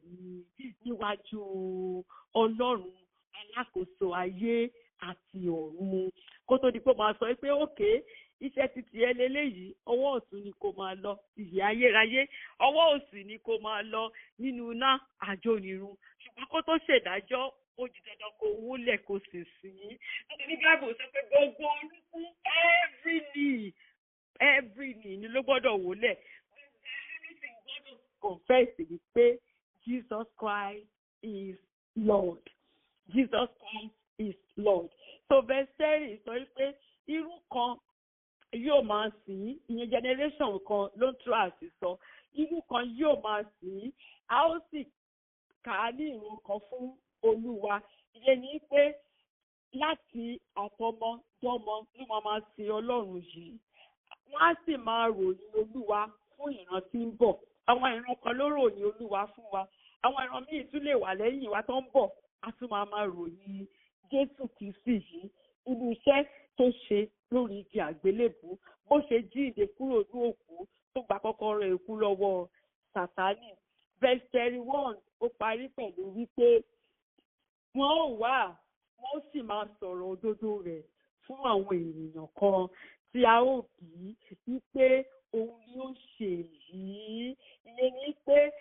níwájú Ọlọ́run alákòóso ayé àti ọ̀run. Kó tó di pé máa sọ pé òkè, iṣẹ́ ti tiẹ̀ leléyìí, ọwọ́ ọ̀tún ni kó máa lọ, ìyè ayérayé, ọwọ́ òsì ni kó máa lọ nínú iná àjónirun. Ṣùgbọ́n kó tó ṣèdájọ́, ó di dandan kó wólẹ̀ kó sì sìn. Nítorí Bible sọ pé gbogbo orúkún, every knee ni ló gbọ́dọ̀ wólẹ̀. Everything gbọ́dọ̀ confess wípé Jesus Christ is Lord. Jesus Christ is Lord. So verse 30 sọ wípé irú kan yóò máa sìn, ìyẹn generation kan ló ń tú àti sọ, irú kan yóò máa sìn, a ó sì kà á ní ìrun kan fún Olúwa. Ìyẹn ni pé láti àtọmọdọ́mọ ló máa sìn Ọlọ́run yìí. Wọ́n á sì máa ròyìn Olúwa fún ìran tí ń bọ̀. Àwọn ìran kan ló ròyìn Olúwa fún wa. Àwọn ìran míì tún lè wà lẹ́yìn wa tó ń bọ̀, a tún máa ròyìn Jésù Kristi yìí, irú iṣẹ́ tó ṣe lórí igi àgbélébùú, bó ṣe jíǹde kúrò ní òkú, tó gba kọ́kọ́rọ́ ikú lọ́wọ́ Sátánì. Verse 31 ó parí pẹ̀lú wípé wọ́n ó wá, wọ́n sì máa sọ̀rọ̀ òdodo rẹ̀ fún àwọn ènìyàn kan tí a ó bí wípé òun ni ó ṣe yìí. Ìyẹn ni pé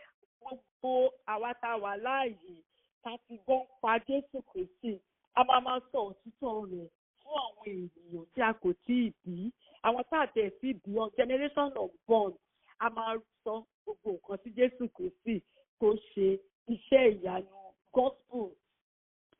gbogbo àwa tá a wà láàyè tá ti gbọ́ pa Jésù Kristi, a máa sọ òtítọ́ rẹ̀ fún àwọn ènìyàn tí a kò tí ì bí, àwọn tá a tẹ̀ sí bí ọ generation of born. A máa sọ gbogbo nǹkan tí Jésù Kristi tó ṣe, iṣẹ́ ìyanu, gospel,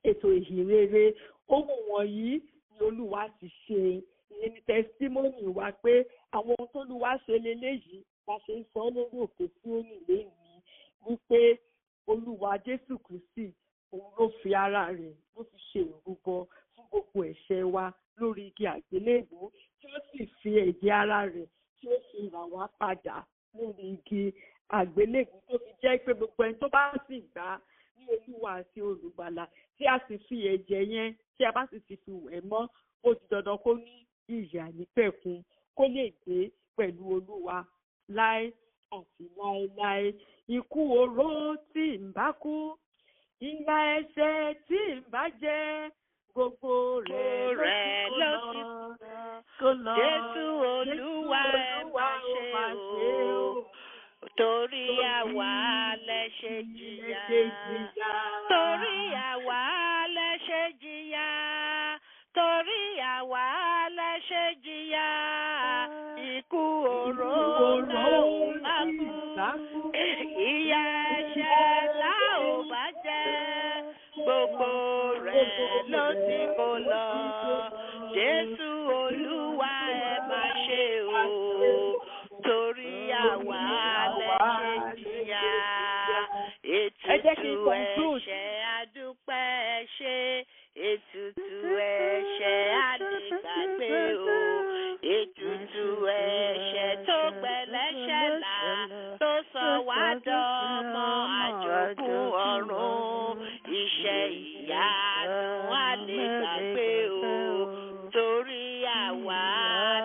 ètò ìhìnrere, ohun wọ̀nyí ni Olúwa ti ṣe. Ìyẹn ni testimony wa pé àwọn ohun tó Olúwa ṣe leléyìí, bá ṣe ń sọ lórí òkè Síónì lẹ́yìn, wípé Olúwa Jésù Kristi òun ló fi ara rẹ̀ ló fi ṣe ìrúbọ fún gbogbo ẹ̀ṣẹ̀ wa lórí igi àgbélébùú, tí ó sì fi ẹ̀jẹ̀ ara rẹ̀ tí ó fi rà wá padà lórí igi àgbélébùú, tó fi jẹ́ pé gbogbo ẹni tó bá sì gbà ní Olúwa àti olùgbàlà, tí a sì fi ẹ̀jẹ̀ yẹn, tí a bá sì ti fi wẹ̀ mọ́, ó di dandan kó ní ìyè àìnípẹ̀kun, kó lè gbé pẹ̀lú Olúwa láé àti láéláé. Ikú oró tí ń bá kú, ìyà ẹ̀ṣẹ̀ tí ń bá jẹ, gbogbo rẹ̀ ló ti kó lọ. Jésù Olúwa ẹ máa ṣe o, torí àwa lẹ́ṣẹ̀ jìyà, torí àwa lẹ́ṣẹ̀ jìyà, torí àwa lẹ́ṣẹ̀ jìyà, ikú oró ló máa kú. Ìyà ẹ̀ṣẹ̀ tá ò bá jẹ, gbogbo rẹ̀ ló ti kó lọ. Jésù Olúwa ẹ má ṣe o, torí àwa lẹ́ṣẹ̀ jìyà. Ètùtù ẹ̀ṣẹ̀ adúpẹ́ ẹ ṣé, ètùtù ẹ̀ṣẹ̀ àdìgbàgbé o. Ètùtù ẹ̀ṣẹ̀ tó gbẹlẹ́ṣẹ̀ là, tó sọ wá dọmọ àjogún ọ̀run. Iṣẹ́ ìyanu àdìgbàgbé o, torí àwa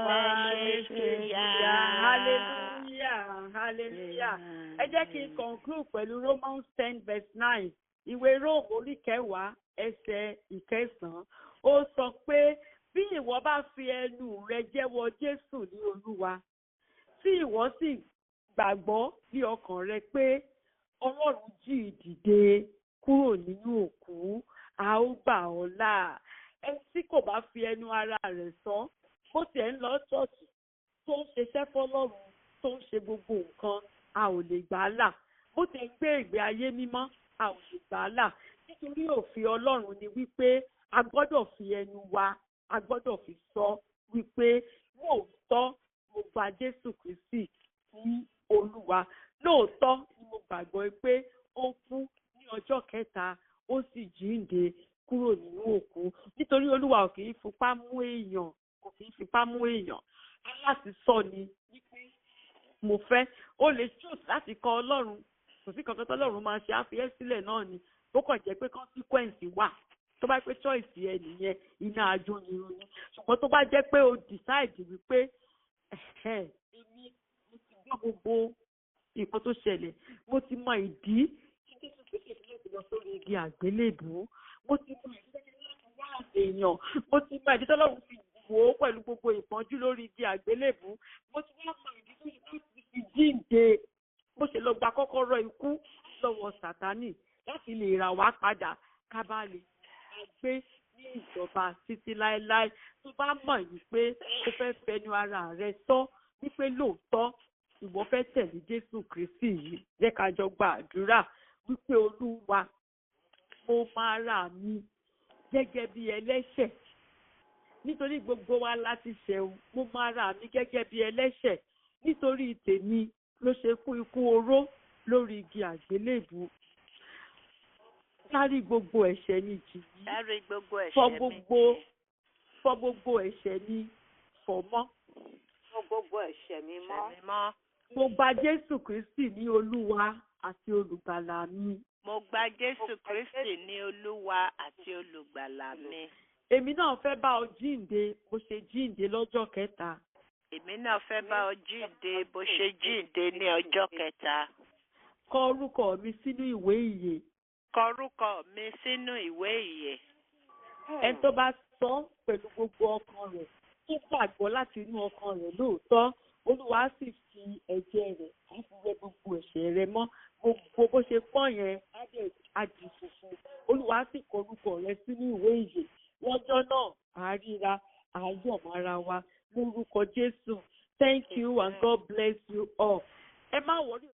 lẹ́ṣẹ̀ jìyà. Hallelujah, hallelujah. Ẹ jẹ́ kí n conclude pẹ̀lú Romans 10:9. Ìwé Róòmù orí 10 ẹsẹ̀ 9. Ó sọ pé bí ìwọ bá fi ẹnu rẹ jẹ́wọ́ Jésù ní Olúwa, tí ìwọ sì gbàgbọ́ ní ọkàn rẹ pé Ọlọ́run jí dìde kúrò nínú òkú, a ó gbà ọ́ là. Ẹni tí kò bá fi ẹnu ara rẹ̀ sọ, bó tiẹ̀ ń lọ ṣọ́ọ̀ṣì, tó ń ṣiṣẹ́ fọ́lọ́run, tó ń ṣe gbogbo nǹkan, a ò lè gbà á là. Bó tiẹ̀ ń gbé ìgbé ayé mímọ́, a ò lè gbà á là. Nítorí òfin Ọlọ́run ni wípé a gbọ́dọ̀ fi ẹnu wa, a gbọ́dọ̀ fi sọ wípé lóòótọ́ mo gba Jésù Kristi ní Olúwa. Lóòótọ́ ni mo gbàgbọ́ pé ó kú ní ọjọ́ kẹta, ó sì jíǹde kúrò nínú òkú. Nítorí Olúwa ò kì í fipá mú èèyàn, kò kì í fipá mú èèyàn. Aláti sọ ni wípé mo fẹ́. O lè choose láti kọ Ọlọ́run. Kò sí kankan tọ́lọ́run máa ṣe àfihàn sílẹ̀ náà ni. Ó kàn jẹ́ pé consequence wà. Tó bá pé choice ẹ nìyẹn, iná ajo ni irun ni. Ṣùgbọ́n tó bá jẹ́ pé o decide wípé èmi mo ti gbọ́ gbogbo nǹkan tó ṣẹlẹ̀, mo ti mọ ìdí tí Jésù Kristi láti lọ sórí igi àgbélébùú, mo ti mọ ìdí láti wá èèyàn, mo ti mọ ìdí tọ́lọ́run fi wò ó pẹ̀lú gbogbo ìpọ́njú lórí igi àgbélébùú, mo ti wá mọ ìdí tó yẹ láti fi jíǹde, bó ṣe lọ gba kọ́kọ́rọ́ ikú lọ́wọ́ Sátánì láti lè rà wá padà ká bá lè gbé ní ìjọba títí láéláé. Tó bá mọ̀ wípé o fẹ́ fẹnu ara rẹ sọ wípé lóòótọ́ ìwọ fẹ́ tẹ̀lé Jésù Kristi yìí, jẹ́ ká jọ gba àdúrà wípé Olúwa, mo máa rà mí gẹ́gẹ́ bí ẹlẹ́ṣẹ̀. Nítorí gbogbo wa láti ṣẹ̀wọ̀n, mo máa rà mí gẹ́gẹ́ bí ẹlẹ́ṣẹ̀. Nítorí tèmi ló ṣe kú ikú oró lórí igi àgbélébùú. Dárí gbogbo ẹ̀ṣẹ̀ mi jì mí. Dárí gbogbo ẹ̀ṣẹ̀ mi jì. Fọ̀ gbogbo ẹ̀ṣẹ̀ mi fọ̀ mọ́. Fọ̀ gbogbo ẹ̀ṣẹ̀ mi mọ́. Mo gba Jésù Kristi ní Olúwa àti olùgbàlà mi. Mo gba Jésù Kristi ní Olúwa àti olùgbàlà mi. Èmi náà fẹ́ bá ọ jíǹde bó ṣe jíǹde lọ́jọ́ kẹta. Èmi náà fẹ́ bá ọ jíǹde bó ṣe jíǹde ní ọjọ́ kẹta. Kọ orúkọ mi sínú ìwé ìyè. Kọ orúkọ mi sínú ìwé ìyè. Ẹni tó bá sọ pẹ̀lú gbogbo ọkàn rẹ̀, tó gbàgbọ́ láti inú ọkàn rẹ̀ lóòótọ́, Olúwa sì fi ẹ̀jẹ̀ rẹ̀ á fi wẹ gbogbo ẹ̀ṣẹ̀ rẹ̀ mọ́. Gbogbo bó ṣe pọ́n yẹn á di funfun. Olúwa sì kọ orúkọ rẹ̀ sínú ìwé ìyè. Lọ́jọ́ náà, à ríra, à yọ̀ mọ́ra wa lórúkọ Jésù. Thank you and God bless you all. Ẹ má wọrí.